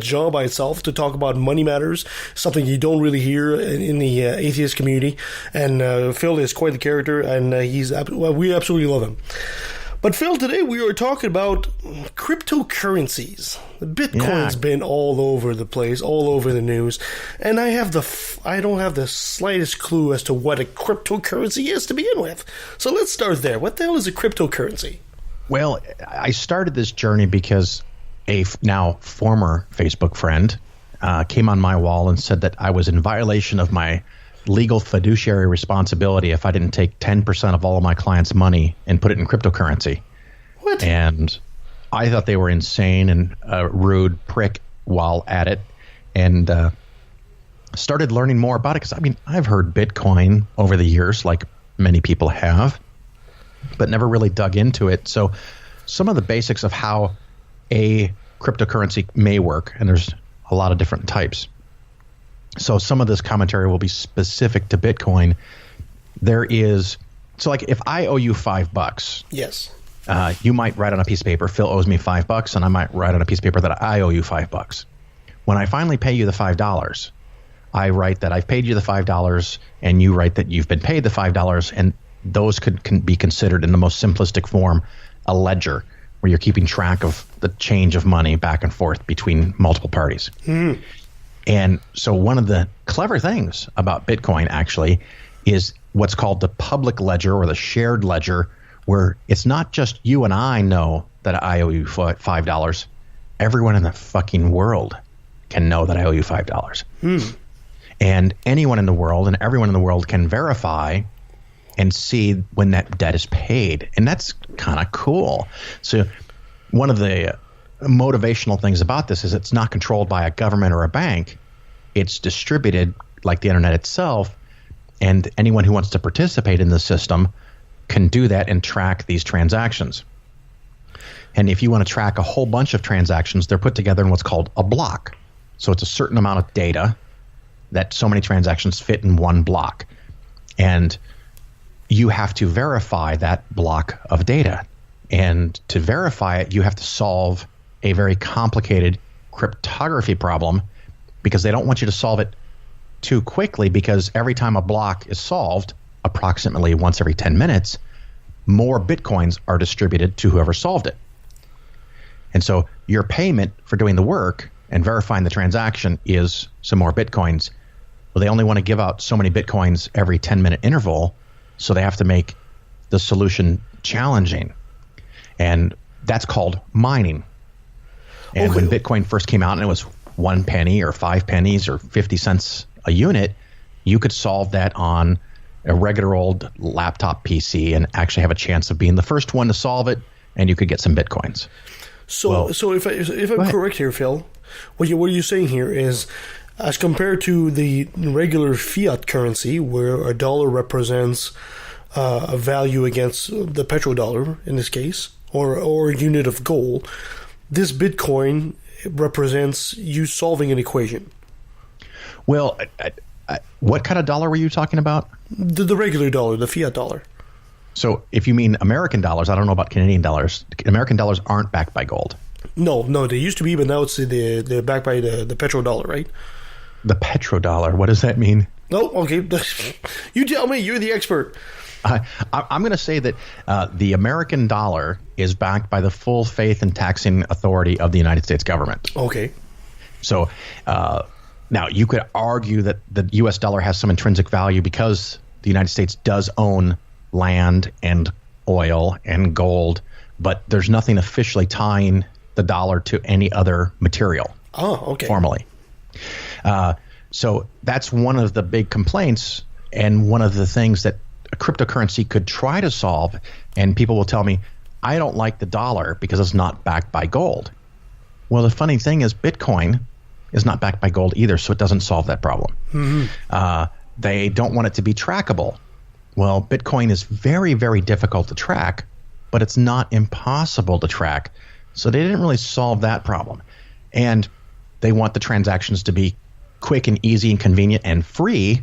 job by itself to talk about money matters, something you don't really hear in the atheist community. And Phil is quite the character, and we absolutely love him. But Phil, today we are talking about cryptocurrencies. Bitcoin's been all over the place, all over the news, and I don't have the slightest clue as to what a cryptocurrency is to begin with. So let's start there. What the hell is a cryptocurrency? Well, I started this journey because a now former Facebook friend came on my wall and said that I was in violation of my legal fiduciary responsibility if I didn't take 10% of all of my clients' money and put it in cryptocurrency. What? And I thought they were insane and a rude prick while at it, and started learning more about it. Because, I've heard Bitcoin over the years, like many people have, but never really dug into it. So some of the basics of how a cryptocurrency may work, and there's a lot of different types. So some of this commentary will be specific to Bitcoin. Like if I owe you $5, Yes. You might write on a piece of paper, Phil owes me $5, and I might write on a piece of paper that I owe you $5. When I finally pay you the $5, I write that I've paid you the $5, and you write that you've been paid the $5, and those can be considered in the most simplistic form a ledger, where you're keeping track of the change of money back and forth between multiple parties. And so one of the clever things about Bitcoin actually is what's called the public ledger or the shared ledger, where it's not just you and I know that I owe you $5. Everyone in the fucking world can know that I owe you $5. And anyone in the world and everyone in the world can verify and see when that debt is paid. And that's kind of cool. So one of the motivational things about this is it's not controlled by a government or a bank. It's distributed like the internet itself, and anyone who wants to participate in the system can do that and track these transactions. And if you want to track a whole bunch of transactions, they're put together in what's called a block. So it's a certain amount of data that so many transactions fit in one block. And you have to verify that block of data. And to verify it, you have to solve a very complicated cryptography problem, because they don't want you to solve it too quickly, because every time a block is solved, approximately once every 10 minutes, more Bitcoins are distributed to whoever solved it. And so your payment for doing the work and verifying the transaction is some more Bitcoins. Well, they only want to give out so many Bitcoins every 10-minute interval, so they have to make the solution challenging. And that's called mining. And when Bitcoin first came out and it was 1 penny or 5 pennies or 50 cents a unit, you could solve that on a regular old laptop PC and actually have a chance of being the first one to solve it, and you could get some Bitcoins. So if I'm correct here, Phil, what you're saying here is, as compared to the regular fiat currency, where a dollar represents a value against the petrodollar in this case, or a unit of gold, this Bitcoin represents you solving an equation. Well, what kind of dollar were you talking about? The regular dollar, the fiat dollar. So if you mean American dollars, I don't know about Canadian dollars. American dollars aren't backed by gold. No, they used to be, but now they're backed by the petrodollar, right? The petrodollar, what does that mean? Oh, okay. You tell me, you're the expert. I'm going to say that the American dollar is backed by the full faith and taxing authority of the United States government. Okay. So now you could argue that the U.S. dollar has some intrinsic value because the United States does own land and oil and gold, but there's nothing officially tying the dollar to any other material. Oh, okay. Formally. So that's one of the big complaints, and one of the things that a cryptocurrency could try to solve. And people will tell me, I don't like the dollar because it's not backed by gold. Well, the funny thing is Bitcoin is not backed by gold either, so it doesn't solve that problem. Mm-hmm. They don't want it to be trackable. Well, Bitcoin is very, very difficult to track, but it's not impossible to track. So they didn't really solve that problem. And they want the transactions to be quick and easy and convenient and free.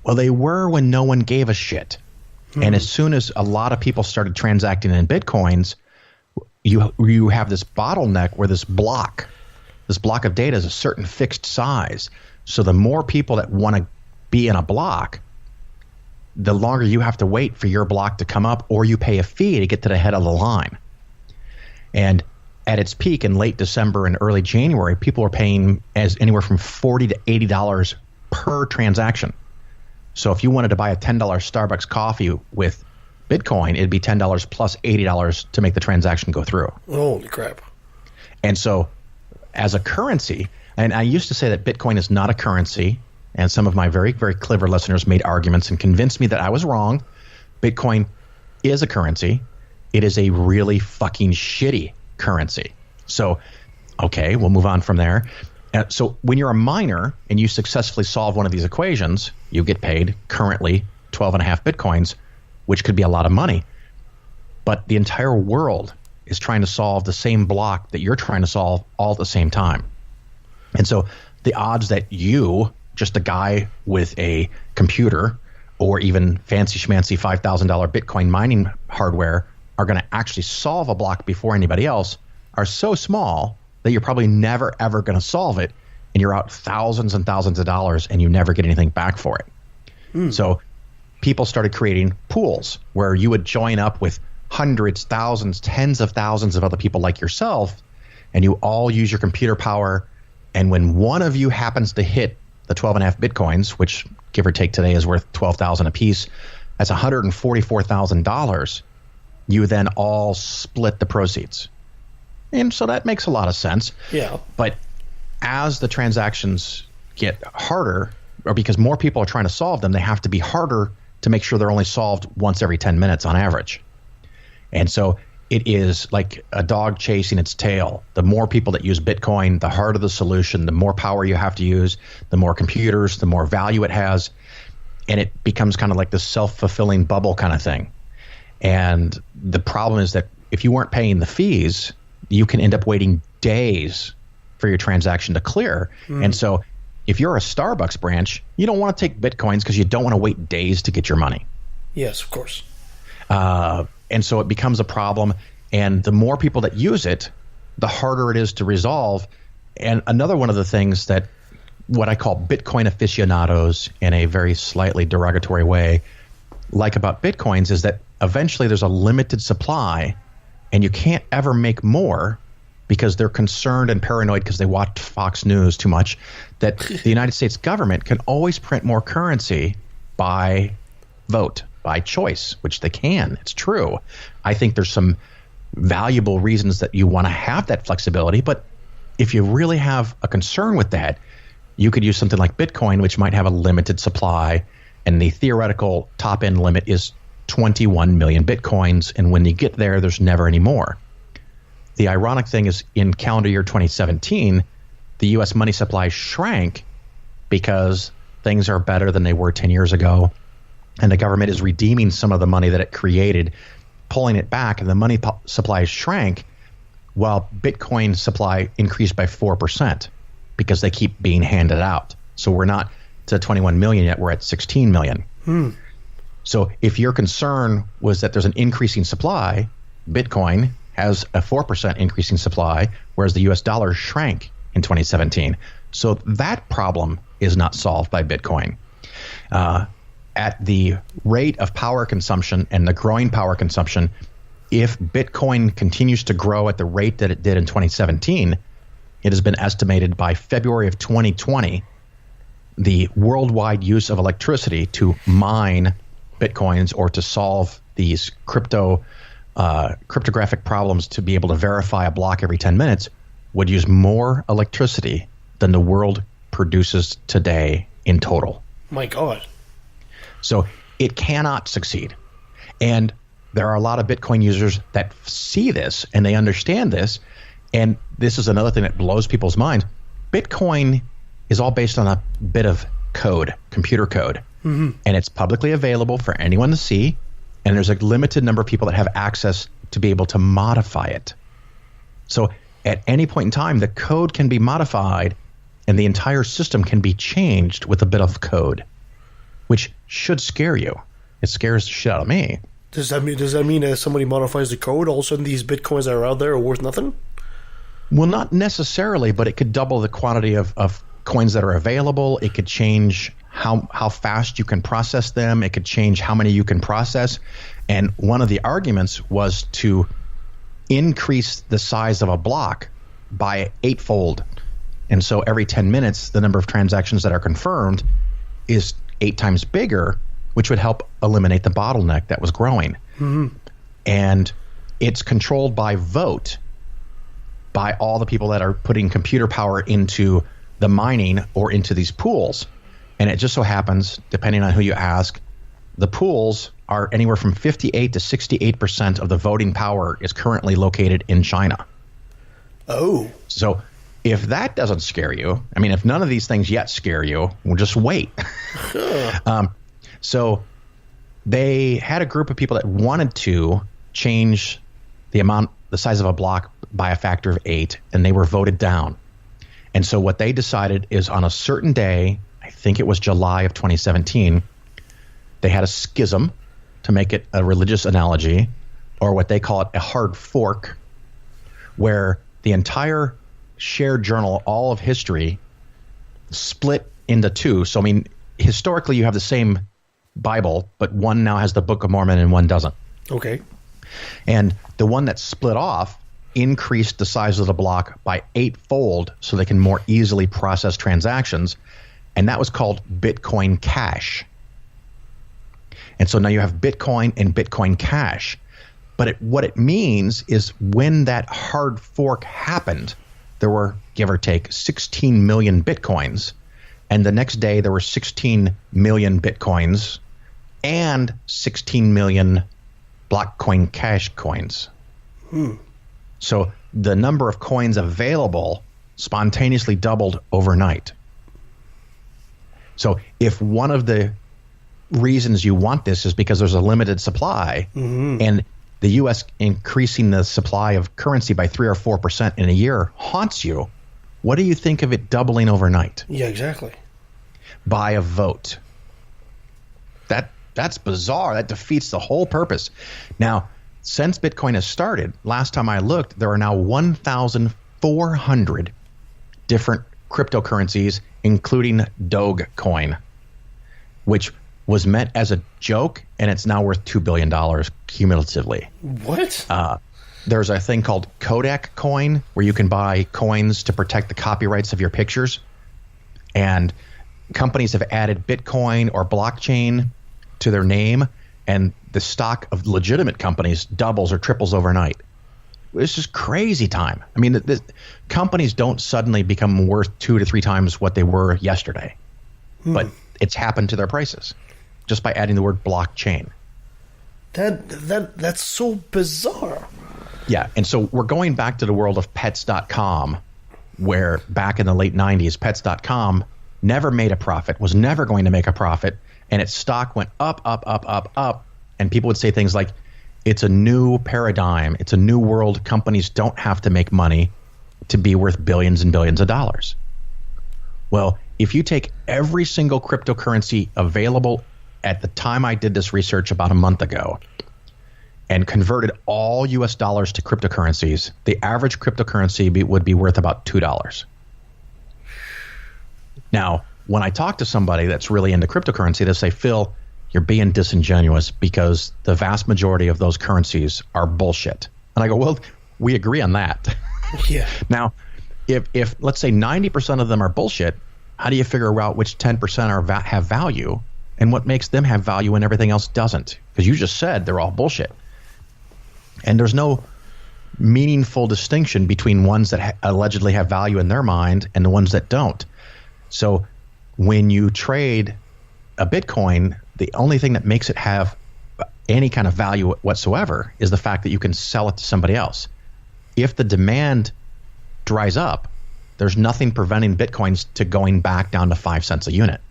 Well, they were when no one gave a shit. Mm-hmm. And as soon as a lot of people started transacting in Bitcoins, you have this bottleneck where this block of data is a certain fixed size. So the more people that want to be in a block, the longer you have to wait for your block to come up, or you pay a fee to get to the head of the line. And at its peak in late December and early January, people were paying anywhere from $40 to $80 per transaction. So if you wanted to buy a $10 Starbucks coffee with Bitcoin, it'd be $10 plus $80 to make the transaction go through. Holy crap. And so as a currency, and I used to say that Bitcoin is not a currency, and some of my very, very clever listeners made arguments and convinced me that I was wrong. Bitcoin is a currency. It is a really fucking shitty currency. So, okay, we'll move on from there. So when you're a miner and you successfully solve one of these equations, you get paid currently 12.5 Bitcoins, which could be a lot of money. But the entire world is trying to solve the same block that you're trying to solve all at the same time. And so the odds that you, just a guy with a computer or even fancy schmancy $5,000 Bitcoin mining hardware, are going to actually solve a block before anybody else are so small that you're probably never, ever going to solve it, and you're out thousands and thousands of dollars and you never get anything back for it. So people started creating pools where you would join up with hundreds, thousands, tens of thousands of other people like yourself, and you all use your computer power. And when one of you happens to hit the 12.5 Bitcoins, which give or take today is worth $12,000 a piece, that's $144,000. You then all split the proceeds. And so that makes a lot of sense. Yeah. But as the transactions get harder, or because more people are trying to solve them, they have to be harder to make sure they're only solved once every 10 minutes on average. And so it is like a dog chasing its tail. The more people that use Bitcoin, the harder the solution, the more power you have to use, the more computers, the more value it has. And it becomes kind of like this self-fulfilling bubble kind of thing. And the problem is that if you weren't paying the fees, you can end up waiting days for your transaction to clear. And so if you're a Starbucks branch, you don't want to take Bitcoins because you don't want to wait days to get your money. Yes, of course. And so it becomes a problem. And the more people that use it, the harder it is to resolve. And another one of the things that what I call Bitcoin aficionados in a very slightly derogatory way like about Bitcoins is that eventually there's a limited supply and you can't ever make more because they're concerned and paranoid because they watch Fox News too much that the United States government can always print more currency by vote, by choice, which they can. It's true. I think there's some valuable reasons that you want to have that flexibility, but if you really have a concern with that, you could use something like Bitcoin, which might have a limited supply, and the theoretical top-end limit is 21 million Bitcoins, and when you get there, there's never any more. The ironic thing is in calendar year 2017, the U.S. money supply shrank because things are better than they were 10 years ago, and the government is redeeming some of the money that it created, pulling it back, and the money supply shrank while Bitcoin supply increased by 4% because they keep being handed out. So we're not to 21 million yet, we're at 16 million. So if your concern was that there's an increasing supply, Bitcoin has a 4% increasing supply, whereas the US dollar shrank in 2017. So that problem is not solved by Bitcoin. At the rate of power consumption and the growing power consumption, if Bitcoin continues to grow at the rate that it did in 2017, it has been estimated by February of 2020, the worldwide use of electricity to mine Bitcoins or to solve these cryptographic problems to be able to verify a block every 10 minutes would use more electricity than the world produces today in total. My God. So it cannot succeed. And there are a lot of Bitcoin users that see this and they understand this. And this is another thing that blows people's minds. Bitcoin is all based on a bit of code, computer code. And it's publicly available for anyone to see. And there's a limited number of people that have access to be able to modify it. So at any point in time, the code can be modified and the entire system can be changed with a bit of code, which should scare you. It scares the shit out of me. Does that mean as somebody modifies the code, all of a sudden these Bitcoins that are out there are worth nothing? Well, not necessarily, but it could double the quantity of coins that are available. It could change how fast you can process them. It could change how many you can process. And one of the arguments was to increase the size of a block by 8-fold. And so every 10 minutes, the number of transactions that are confirmed is 8 times bigger, which would help eliminate the bottleneck that was growing. And it's controlled by vote by all the people that are putting computer power into the mining or into these pools. And it just so happens, depending on who you ask, the pools are anywhere from 58 to 68% of the voting power is currently located in China. Oh. So if that doesn't scare you, I mean, if none of these things yet scare you, well, just wait. So they had a group of people that wanted to change the size of a block by a factor of 8, and they were voted down. And so what they decided is on a certain day, I think it was July of 2017, they had a schism, to make it a religious analogy, or what they call it a hard fork, where the entire shared journal, all of history, split into two. So, I mean, historically you have the same Bible, but one now has the Book of Mormon and one doesn't. Okay. And the one that split off increased the size of the block by 8-fold so they can more easily process transactions. And that was called Bitcoin Cash. And so now you have Bitcoin and Bitcoin Cash. But what it means is when that hard fork happened, there were, give or take, 16 million Bitcoins. And the next day there were 16 million Bitcoins and 16 million Blockcoin Cash coins. So the number of coins available spontaneously doubled overnight. So if one of the reasons you want this is because there's a limited supply, and the U.S. increasing the supply of currency by 3 or 4% in a year haunts you, what do you think of it doubling overnight? Yeah, exactly. By a vote. That's bizarre. That defeats the whole purpose. Now, since Bitcoin has started, last time I looked, there are now 1,400 different cryptocurrencies, including Dogecoin, which was meant as a joke, and it's now worth $2 billion cumulatively. What? There's a thing called Kodak coin, where you can buy coins to protect the copyrights of your pictures. And companies have added Bitcoin or blockchain to their name, and the stock of legitimate companies doubles or triples overnight. It's just crazy time. I mean, the companies don't suddenly become worth 2 to 3 times what they were yesterday, but it's happened to their prices just by adding the word blockchain. That's so bizarre. Yeah, and so we're going back to the world of pets.com, where back in the late 90s, pets.com never made a profit, was never going to make a profit, and its stock went up, and people would say things like, it's a new paradigm, it's a new world, companies don't have to make money to be worth billions and billions of dollars. Well, if you take every single cryptocurrency available at the time I did this research about a month ago and converted all US dollars to cryptocurrencies, the average cryptocurrency would be worth about $2. Now, when I talk to somebody that's really into cryptocurrency, they say, Phil, you're being disingenuous because the vast majority of those currencies are bullshit. And I go, well, we agree on that. Yeah. Now, if let's say 90% of them are bullshit, how do you figure out which 10% have value and what makes them have value and everything else doesn't? Because you just said they're all bullshit. And there's no meaningful distinction between ones that allegedly have value in their mind and the ones that don't. So when you trade a Bitcoin, the only thing that makes it have any kind of value whatsoever is the fact that you can sell it to somebody else. If the demand dries up, there's nothing preventing Bitcoins to going back down to 5 cents a unit.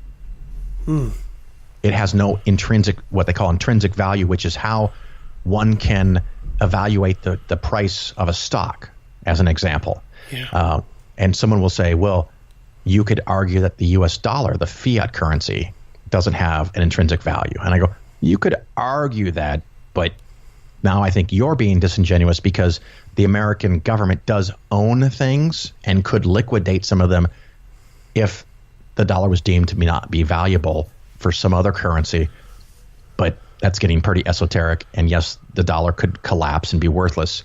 It has no intrinsic, what they call intrinsic value, which is how one can evaluate the price of a stock, as an example. Yeah. And someone will say, well, you could argue that the US dollar, the fiat currency, doesn't have an intrinsic value. And I go, you could argue that, but now I think you're being disingenuous because the American government does own things and could liquidate some of them if the dollar was deemed to not be valuable for some other currency. But that's getting pretty esoteric. And yes, the dollar could collapse and be worthless.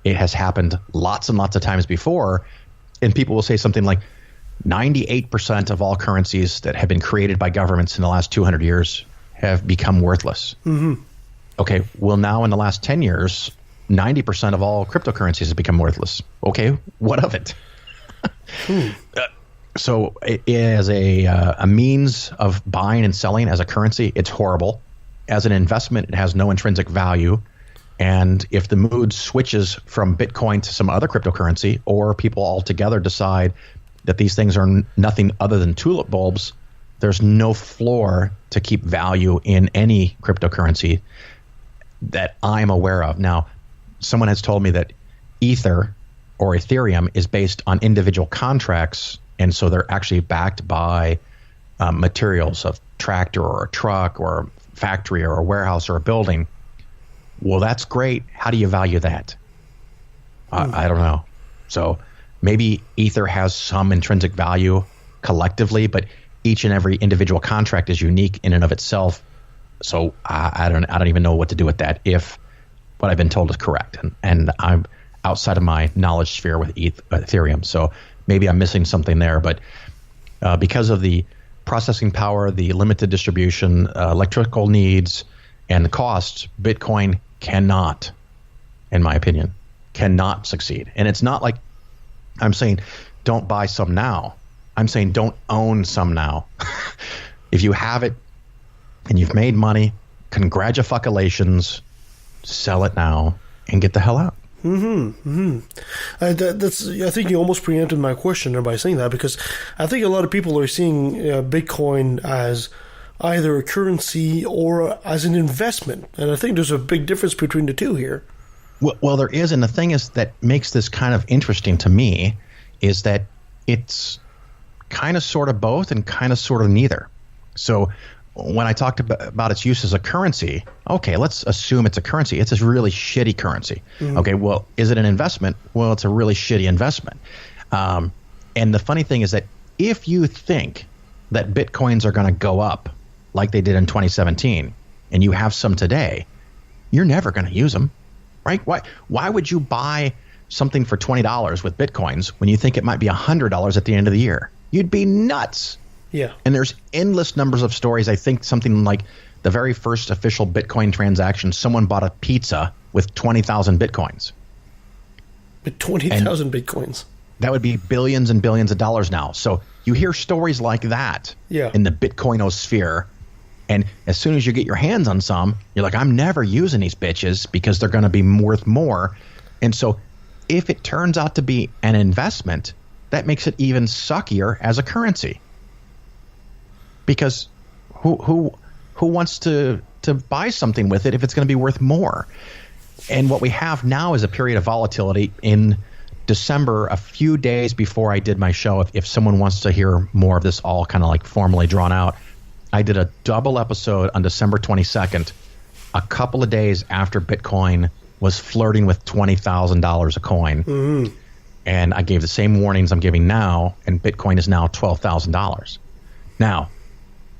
It has happened lots and lots of times before. And people will say something like 98% of all currencies that have been created by governments in the last 200 years have become worthless. Mm-hmm. Okay, well, now in the last 10 years, 90% of all cryptocurrencies have become worthless. Okay, what of it? So as a means of buying and selling as a currency, it's horrible. As an investment, it has no intrinsic value. And if the mood switches from Bitcoin to some other cryptocurrency, or people altogether decide that these things are nothing other than tulip bulbs, there's no floor to keep value in any cryptocurrency that I'm aware of. Now, someone has told me that Ether or Ethereum is based on individual contracts, and so they're actually backed by materials of tractor or a truck or a factory or a warehouse or a building. Well, that's great. How do you value that? I don't know. So maybe Ether has some intrinsic value collectively, but each and every individual contract is unique in and of itself. So I don't even know what to do with that if what I've been told is correct. And I'm outside of my knowledge sphere with Ethereum. So maybe I'm missing something there. But because of the processing power, the limited distribution, electrical needs, and the costs, Bitcoin cannot, in my opinion, cannot succeed. And it's not like I'm saying don't buy some now. I'm saying don't own some now. If you have it and you've made money, congratulations, sell it now and get the hell out. That's. I think you almost preempted my question there by saying that, because I think a lot of people are seeing Bitcoin as either a currency or as an investment. And I think there's a big difference between the two here. Well, there is, and the thing is that makes this kind of interesting to me is that it's kind of sort of both and kind of sort of neither. So when I talked about its use as a currency, okay, let's assume it's a currency. It's a really shitty currency. Mm-hmm. Okay, well, is it an investment? Well, it's a really shitty investment. And the funny thing is that if you think that Bitcoins are going to go up like they did in 2017, and you have some today, you're never going to use them, right? Why would you buy something for $20 with Bitcoins when you think it might be $100 at the end of the year? You'd be nuts. Yeah. And there's endless numbers of stories. I think something like the very first official Bitcoin transaction, someone bought a pizza with 20,000 Bitcoins. With 20,000 Bitcoins. That would be billions and billions of dollars now. So you hear stories like that in the Bitcoinosphere. And as soon as you get your hands on some, you're like, I'm never using these bitches because they're going to be worth more. And so if it turns out to be an investment, that makes it even suckier as a currency. Because who wants to buy something with it if it's going to be worth more? And what we have now is a period of volatility. In December, a few days before I did my show, if someone wants to hear more of this all kind of like formally drawn out, I did a double episode on December 22nd, a couple of days after Bitcoin was flirting with $20,000 a coin. Mm-hmm. And I gave the same warnings I'm giving now, and Bitcoin is now $12,000. Now,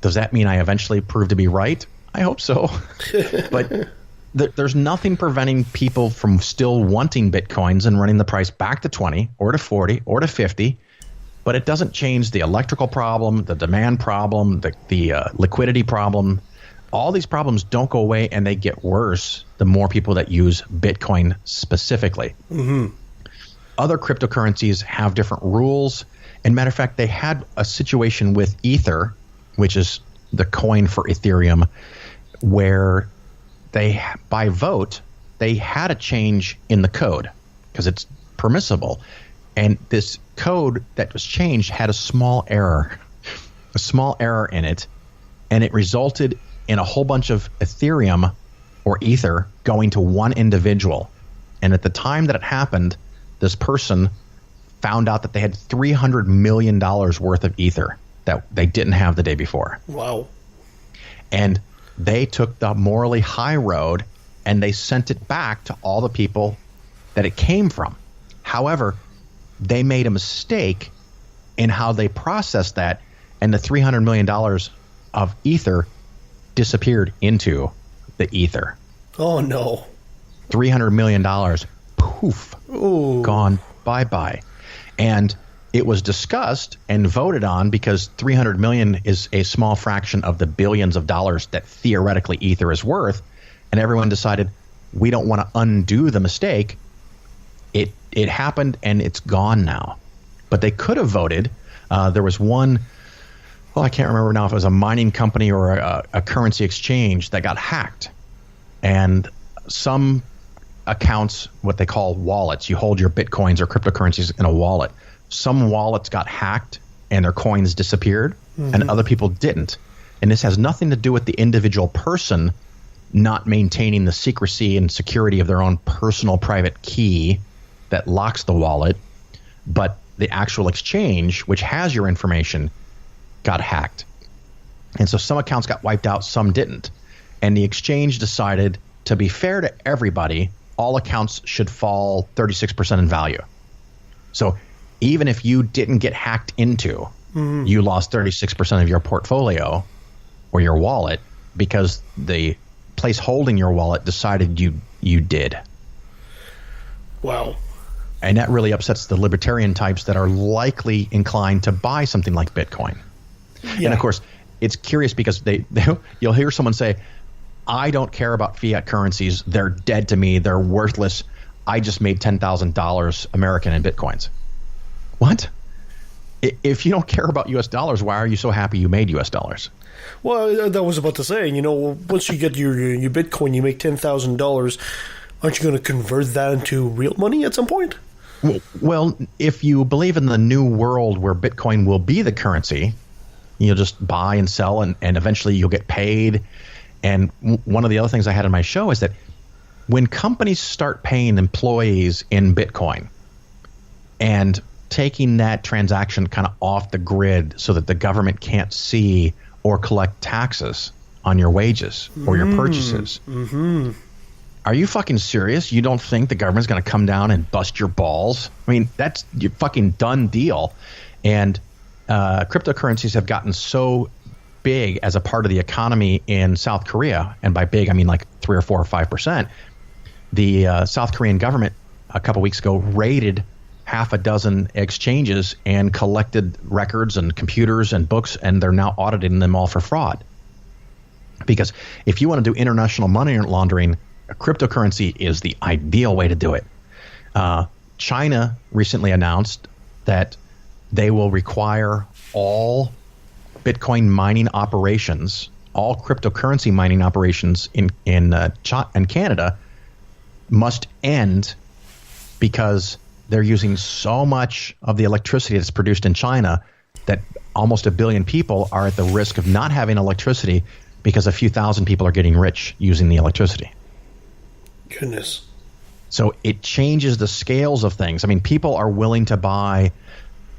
does that mean I eventually prove to be right? I hope so. But there's nothing preventing people from still wanting Bitcoins and running the price back to 20 or to 40 or to 50. But it doesn't change the electrical problem, the demand problem, the liquidity problem. All these problems don't go away, and they get worse the more people that use Bitcoin specifically. Mm-hmm. Other cryptocurrencies have different rules. And matter of fact, they had a situation with Ether, which is the coin for Ethereum, where they, by vote, they had a change in the code because it's permissible. And this code that was changed had a small error in it, and it resulted in a whole bunch of Ethereum or Ether going to one individual. And at the time that it happened, this person found out that they had $300 million worth of Ether that they didn't have the day before. Wow. And they took the morally high road, and they sent it back to all the people that it came from. However, they made a mistake in how they processed that, and the $300 million of Ether disappeared into the Ether. Oh, no. $300 million, poof, Ooh. Gone, bye-bye. And it was discussed and voted on because $300 million is a small fraction of the billions of dollars that theoretically Ether is worth, and everyone decided we don't want to undo the mistake. It happened, and it's gone now. But they could have voted. There was one, well, I can't remember now if it was a mining company or a currency exchange that got hacked. And some accounts, what they call wallets, you hold your Bitcoins or cryptocurrencies in a wallet. Some wallets got hacked and their coins disappeared, and other people didn't. And this has nothing to do with the individual person not maintaining the secrecy and security of their own personal private key that locks the wallet, but the actual exchange, which has your information, got hacked. And so some accounts got wiped out, some didn't. And the exchange decided, to be fair to everybody, all accounts should fall 36% in value. So even if you didn't get hacked into, you lost 36% of your portfolio or your wallet because the place holding your wallet decided you did. Wow. And that really upsets the libertarian types that are likely inclined to buy something like Bitcoin. Yeah. And of course, it's curious because you'll hear someone say, I don't care about fiat currencies. They're dead to me. They're worthless. I just made $10,000 American in Bitcoins. What? If you don't care about U.S. dollars, why are you so happy you made U.S. dollars? Well, that was about to say, once you get your Bitcoin, you make $10,000. Aren't you going to convert that into real money at some point? Well, if you believe in the new world where Bitcoin will be the currency, You'll just buy and sell, and eventually you'll get paid. And one of the other things I had in my show is that when companies start paying employees in Bitcoin and taking that transaction kind of off the grid so that the government can't see or collect taxes on your wages or your purchases. Mm-hmm. Are you fucking serious? You don't think the government's going to come down and bust your balls? I mean, that's your fucking done deal. And cryptocurrencies have gotten so big as a part of the economy in South Korea, and by big I mean like 3 or 4 or 5%. The South Korean government a couple weeks ago raided half a dozen exchanges and collected records and computers and books, and they're now auditing them all for fraud. Because if you want to do international money laundering, cryptocurrency is the ideal way to do it. China recently announced that they will require all Bitcoin mining operations, all cryptocurrency mining operations in Canada must end because they're using so much of the electricity that's produced in China that almost 1 billion people are at the risk of not having electricity because a few thousand people are getting rich using the electricity. Goodness. So it changes the scales of things. I mean, people are willing to buy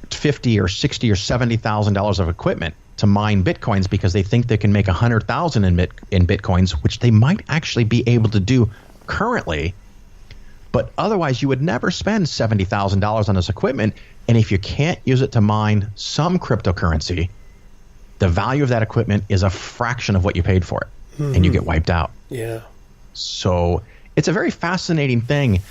$50,000 or $60,000 or $70,000 of equipment to mine Bitcoins because they think they can make $100,000 in Bitcoins, which they might actually be able to do currently. But otherwise, you would never spend $70,000 on this equipment. And if you can't use it to mine some cryptocurrency, the value of that equipment is a fraction of what you paid for it, and you get wiped out. Yeah. So it's a very fascinating thing,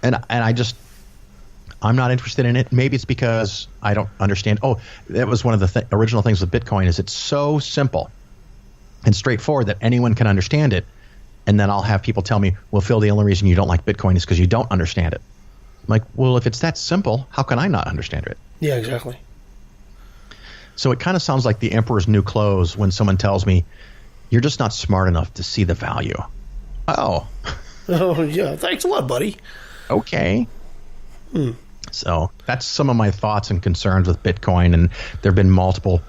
and I'm not interested in it. Maybe it's because I don't understand. Oh, that was one of the original things with Bitcoin is it's so simple and straightforward that anyone can understand it. And then I'll have people tell me, well, Phil, the only reason you don't like Bitcoin is because you don't understand it. I'm like, well, if it's that simple, how can I not understand it? Yeah, exactly. So it kind of sounds like the emperor's new clothes when someone tells me, you're just not smart enough to see the value. Oh. Oh, yeah. Thanks a lot, buddy. Okay. So that's some of my thoughts and concerns with Bitcoin. And there have been multiple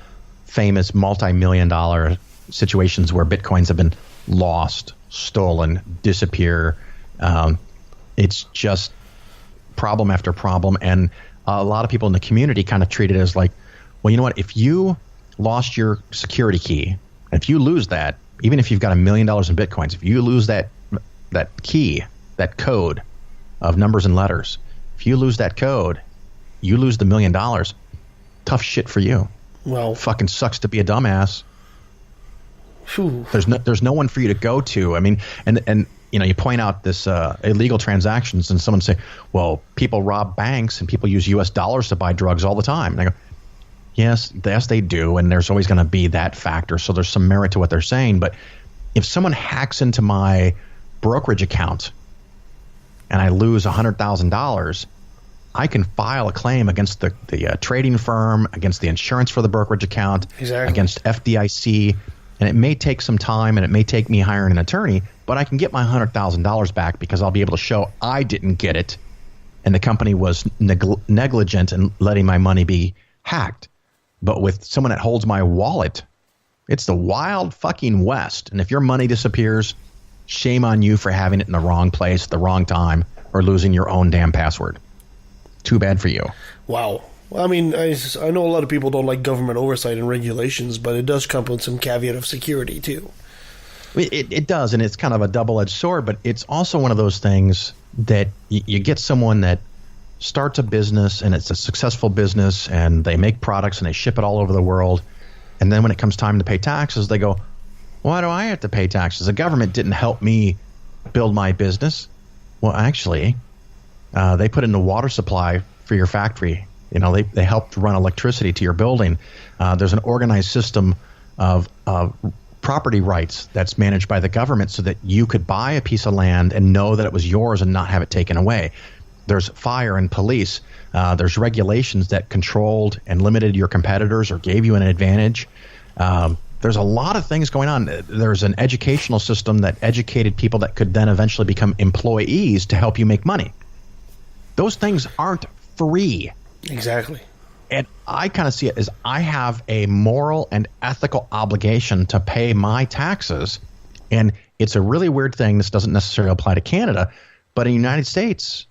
famous multi-million-dollar situations where Bitcoins have been lost, stolen, disappear. It's just problem after problem. And a lot of people in the community kind of treat it as like, well, you know what? If you lost your security key, if you lose that, even if you've got $1 million in Bitcoins, if you lose that key, that code of numbers and letters, if you lose that code, you lose the $1 million. Tough shit for you. Well, fucking sucks to be a dumbass. Whew. There's no one for you to go to. I mean, and you know, you point out this illegal transactions, and someone say, well, people rob banks and people use U.S. dollars to buy drugs all the time. And I go, yes, they do, and there's always going to be that factor. So there's some merit to what they're saying. But if someone hacks into my brokerage account and I lose $100,000, I can file a claim against the trading firm, against the insurance for the brokerage account, against FDIC. And it may take some time, and it may take me hiring an attorney, but I can get my $100,000 back because I'll be able to show I didn't get it, and the company was negligent in letting my money be hacked. But with someone that holds my wallet, it's the wild fucking West. And if your money disappears, shame on you for having it in the wrong place at the wrong time or losing your own damn password. Too bad for you. Wow. I mean, I know a lot of people don't like government oversight and regulations, but it does come with some caveat of security, too. It does, and it's kind of a double-edged sword, but it's also one of those things that you get someone that starts a business, and it's a successful business, and they make products, and they ship it all over the world, and then when it comes time to pay taxes, they go, why do I have to pay taxes? The government didn't help me build my business. Well, actually, they put in the water supply for your factory. You know, they helped run electricity to your building. There's an organized system of property rights that's managed by the government so that you could buy a piece of land and know that it was yours and not have it taken away. There's fire and police. There's regulations that controlled and limited your competitors or gave you an advantage. There's a lot of things going on. There's an educational system that educated people that could then eventually become employees to help you make money. Those things aren't free. Exactly. And I kind of see it as I have a moral and ethical obligation to pay my taxes. And it's a really weird thing. This doesn't necessarily apply to Canada, but in the United States,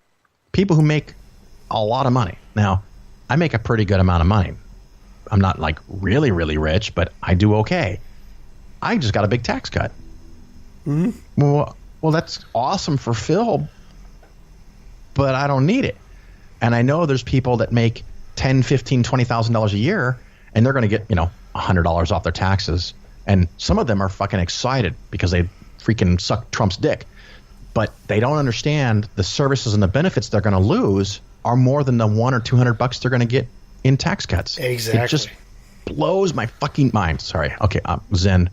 people who make a lot of money. Now, I make a pretty good amount of money. I'm not like really, really rich, but I do okay. I just got a big tax cut. Mm-hmm. Well, that's awesome for Phil, but I don't need it. And I know there's people that make $10,000, $15,000, $20,000 a year, and they're going to get, $100 off their taxes. And some of them are fucking excited because they freaking suck Trump's dick. But they don't understand the services and the benefits they're going to lose are more than the $100 or $200 they're going to get in tax cuts. Exactly. It just blows my fucking mind. Sorry. Okay, Zen.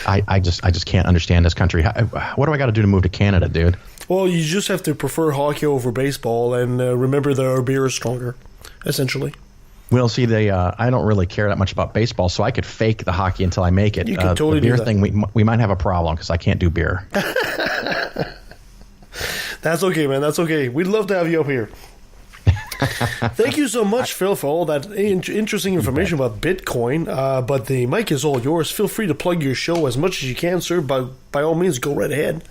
I just can't understand this country. What do I got to do to move to Canada, dude? Well, you just have to prefer hockey over baseball, and remember that our beer is stronger, essentially. Well, see, I don't really care that much about baseball, so I could fake the hockey until I make it. You can totally the beer do that. thing, we might have a problem because I can't do beer. That's okay, man. That's okay. We'd love to have you up here. Thank you so much, Phil, for all that interesting information about Bitcoin. But the mic is all yours. Feel free to plug your show as much as you can, sir. But by all means, go right ahead.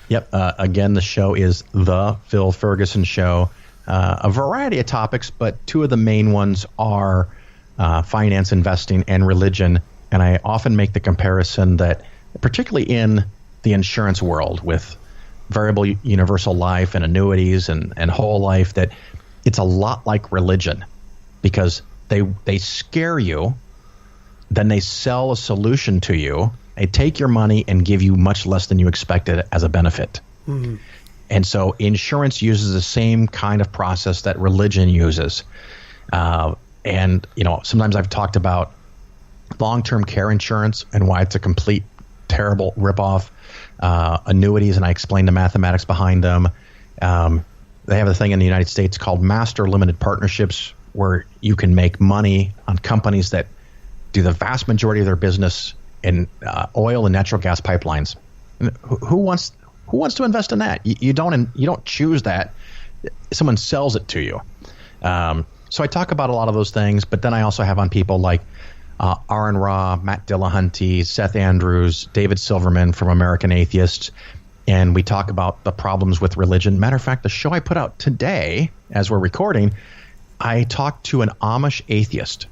Yep. Again, the show is The Phil Ferguson Show. A variety of topics, but two of the main ones are finance, investing, and religion. And I often make the comparison that, particularly in the insurance world with variable universal life and annuities and whole life, that it's a lot like religion because they scare you, then they sell a solution to you. They take your money and give you much less than you expected as a benefit. Mm-hmm. And so insurance uses the same kind of process that religion uses. And, sometimes I've talked about long-term care insurance and why it's a complete terrible ripoff. Annuities, and I explain the mathematics behind them. They have a thing in the United States called master limited partnerships where you can make money on companies that do the vast majority of their business in oil and natural gas pipelines. Who wants to invest in that? You don't choose that. Someone sells it to you. So I talk about a lot of those things, but then I also have on people like Aaron Ra, Matt Dillahunty, Seth Andrews, David Silverman from American Atheists, and we talk about the problems with religion. Matter of fact, the show I put out today, as we're recording, I talked to an Amish atheist.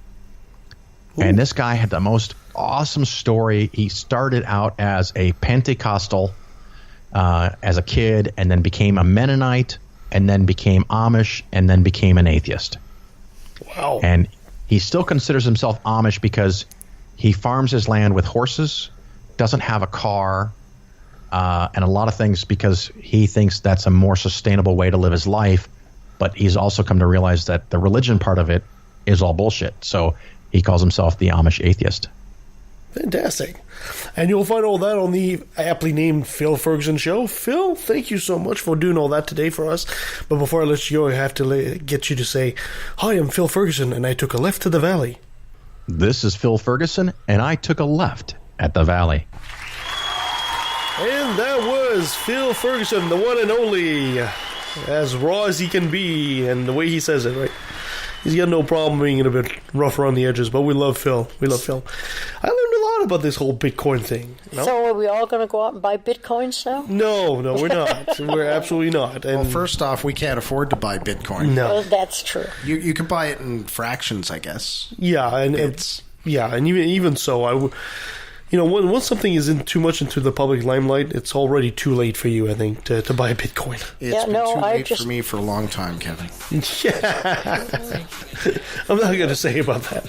Ooh. And this guy had the most awesome story. He started out as a Pentecostal as a kid, and then became a Mennonite, and then became Amish, and then became an atheist. Wow. And he still considers himself Amish because he farms his land with horses, doesn't have a car, and a lot of things because he thinks that's a more sustainable way to live his life. But he's also come to realize that the religion part of it is all bullshit. So he calls himself the Amish atheist. Fantastic. And you'll find all that on the aptly named Phil Ferguson Show. Phil, thank you so much for doing all that today for us. But before I let you go, I have to get you to say, "Hi, I'm Phil Ferguson, and I took a left to the valley." This is Phil Ferguson, and I took a left at the valley. And that was Phil Ferguson, the one and only, as raw as he can be, and the way he says it, right? He's got no problem being a bit rough around the edges, but we love Phil. We love Phil. I learned a lot about this whole Bitcoin thing. So are we all going to go out and buy Bitcoins now? No, we're not. We're absolutely not. And well, first off, we can't afford to buy Bitcoin. No. Well, that's true. You can buy it in fractions, I guess. Yeah, and even so, once something is too much into the public limelight, it's already too late for you, I think, to buy a Bitcoin. It's been too late for me for a long time, Kevin. Yeah. I'm not going to say about that.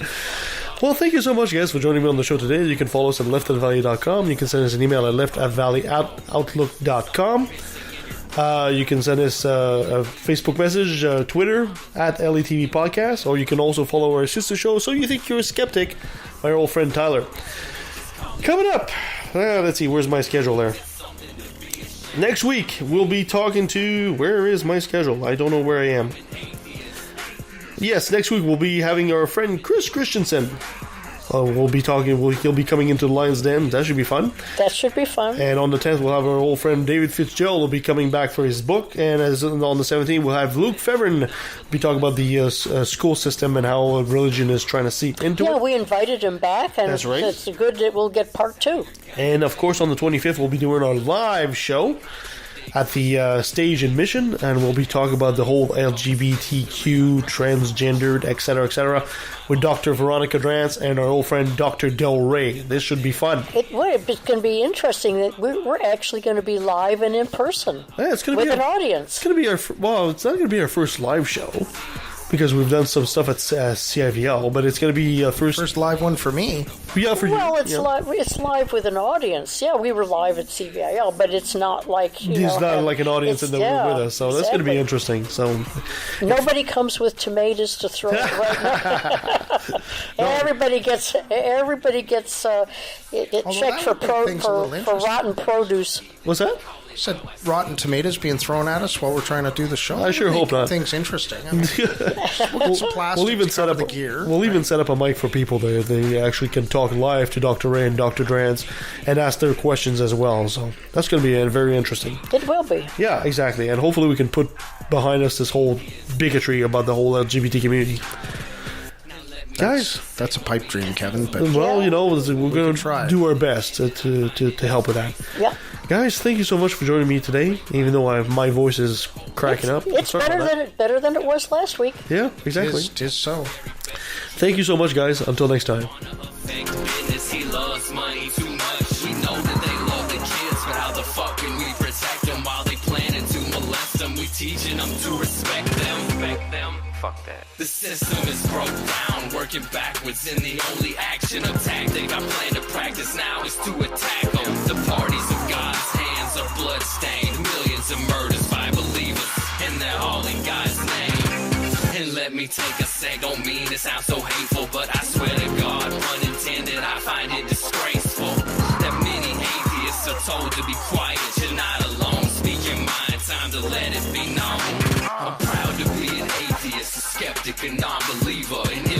Well, thank you so much, guys, for joining me on the show today. You can follow us at leftatvalley.com. You can send us an email at leftatvalley@outlook.com. You can send us a Facebook message, Twitter, at LETV Podcast, or you can also follow our sister show, So You Think You're a Skeptic, my old friend Tyler. Coming up, let's see, where's my schedule there? Next week, we'll be talking to, where is my schedule? I don't know where I am. Yes, next week we'll be having our friend Chris Christensen we'll be talking. He'll be coming into the Lion's Den. That should be fun. That should be fun. And on the 10th, we'll have our old friend David Fitzgerald will be coming back for his book. And on the 17th, we'll have Luke Fevern be talking about the school system and how religion is trying to seep into it. Yeah, we invited him back, and That's right. it's good that we'll get part 2. And of course, on the 25th, we'll be doing our live show at the stage in Mission, and we'll be talking about the whole LGBTQ, transgendered, etc., with Dr. Veronica Drance and our old friend Dr. Del Rey. This should be fun. It's going to be interesting that we're actually going to be live and in person It's going to with be an audience. It's going to be it's not going to be our first live show, because we've done some stuff at CIVL, but it's going to be first live one for me. Yeah, for you. Well, it's yeah. live. It's live with an audience. Yeah, we were live at CVIL, but it's not like It's not like an audience in the room with us, so that's going to be interesting. So nobody comes with tomatoes to throw right now. Everybody gets a check for rotten produce. What's that? Said rotten tomatoes being thrown at us while we're trying to do the show. I sure hope not. Things interesting. I mean, we'll even set up the gear. We'll even set up a mic for people there. They actually can talk live to Dr. Ray and Dr. Drance and ask their questions as well. So that's going to be very interesting. It will be. Yeah, exactly. And hopefully we can put behind us this whole bigotry about the whole LGBT community. Guys, that's a pipe dream, Kevin. But well, we're going to do our best to help with that. Yeah. Guys, thank you so much for joining me today. Even though my voice is cracking up, it's better than it was last week. Yeah, exactly. It is so. Thank you so much, guys. Until next time. He loves money too much. We know that they love the kids, but how the fuck can we protect them while they planning to molest them? We teaching them to respect them. Fuck that. The system is broke down, working backwards, and the only action or tactic I plan to practice now is to attack them. The parties of God's hands are bloodstained, millions of murders by believers, and they're all in God's name. And let me take a sec, don't mean to sound so hateful, but I swear to God, unintended, I find it disgraceful that many atheists are told to be quiet. You're not alone, speak your mind, time to let it be known. I'm proud to be an atheist, a skeptic, a non-believer, an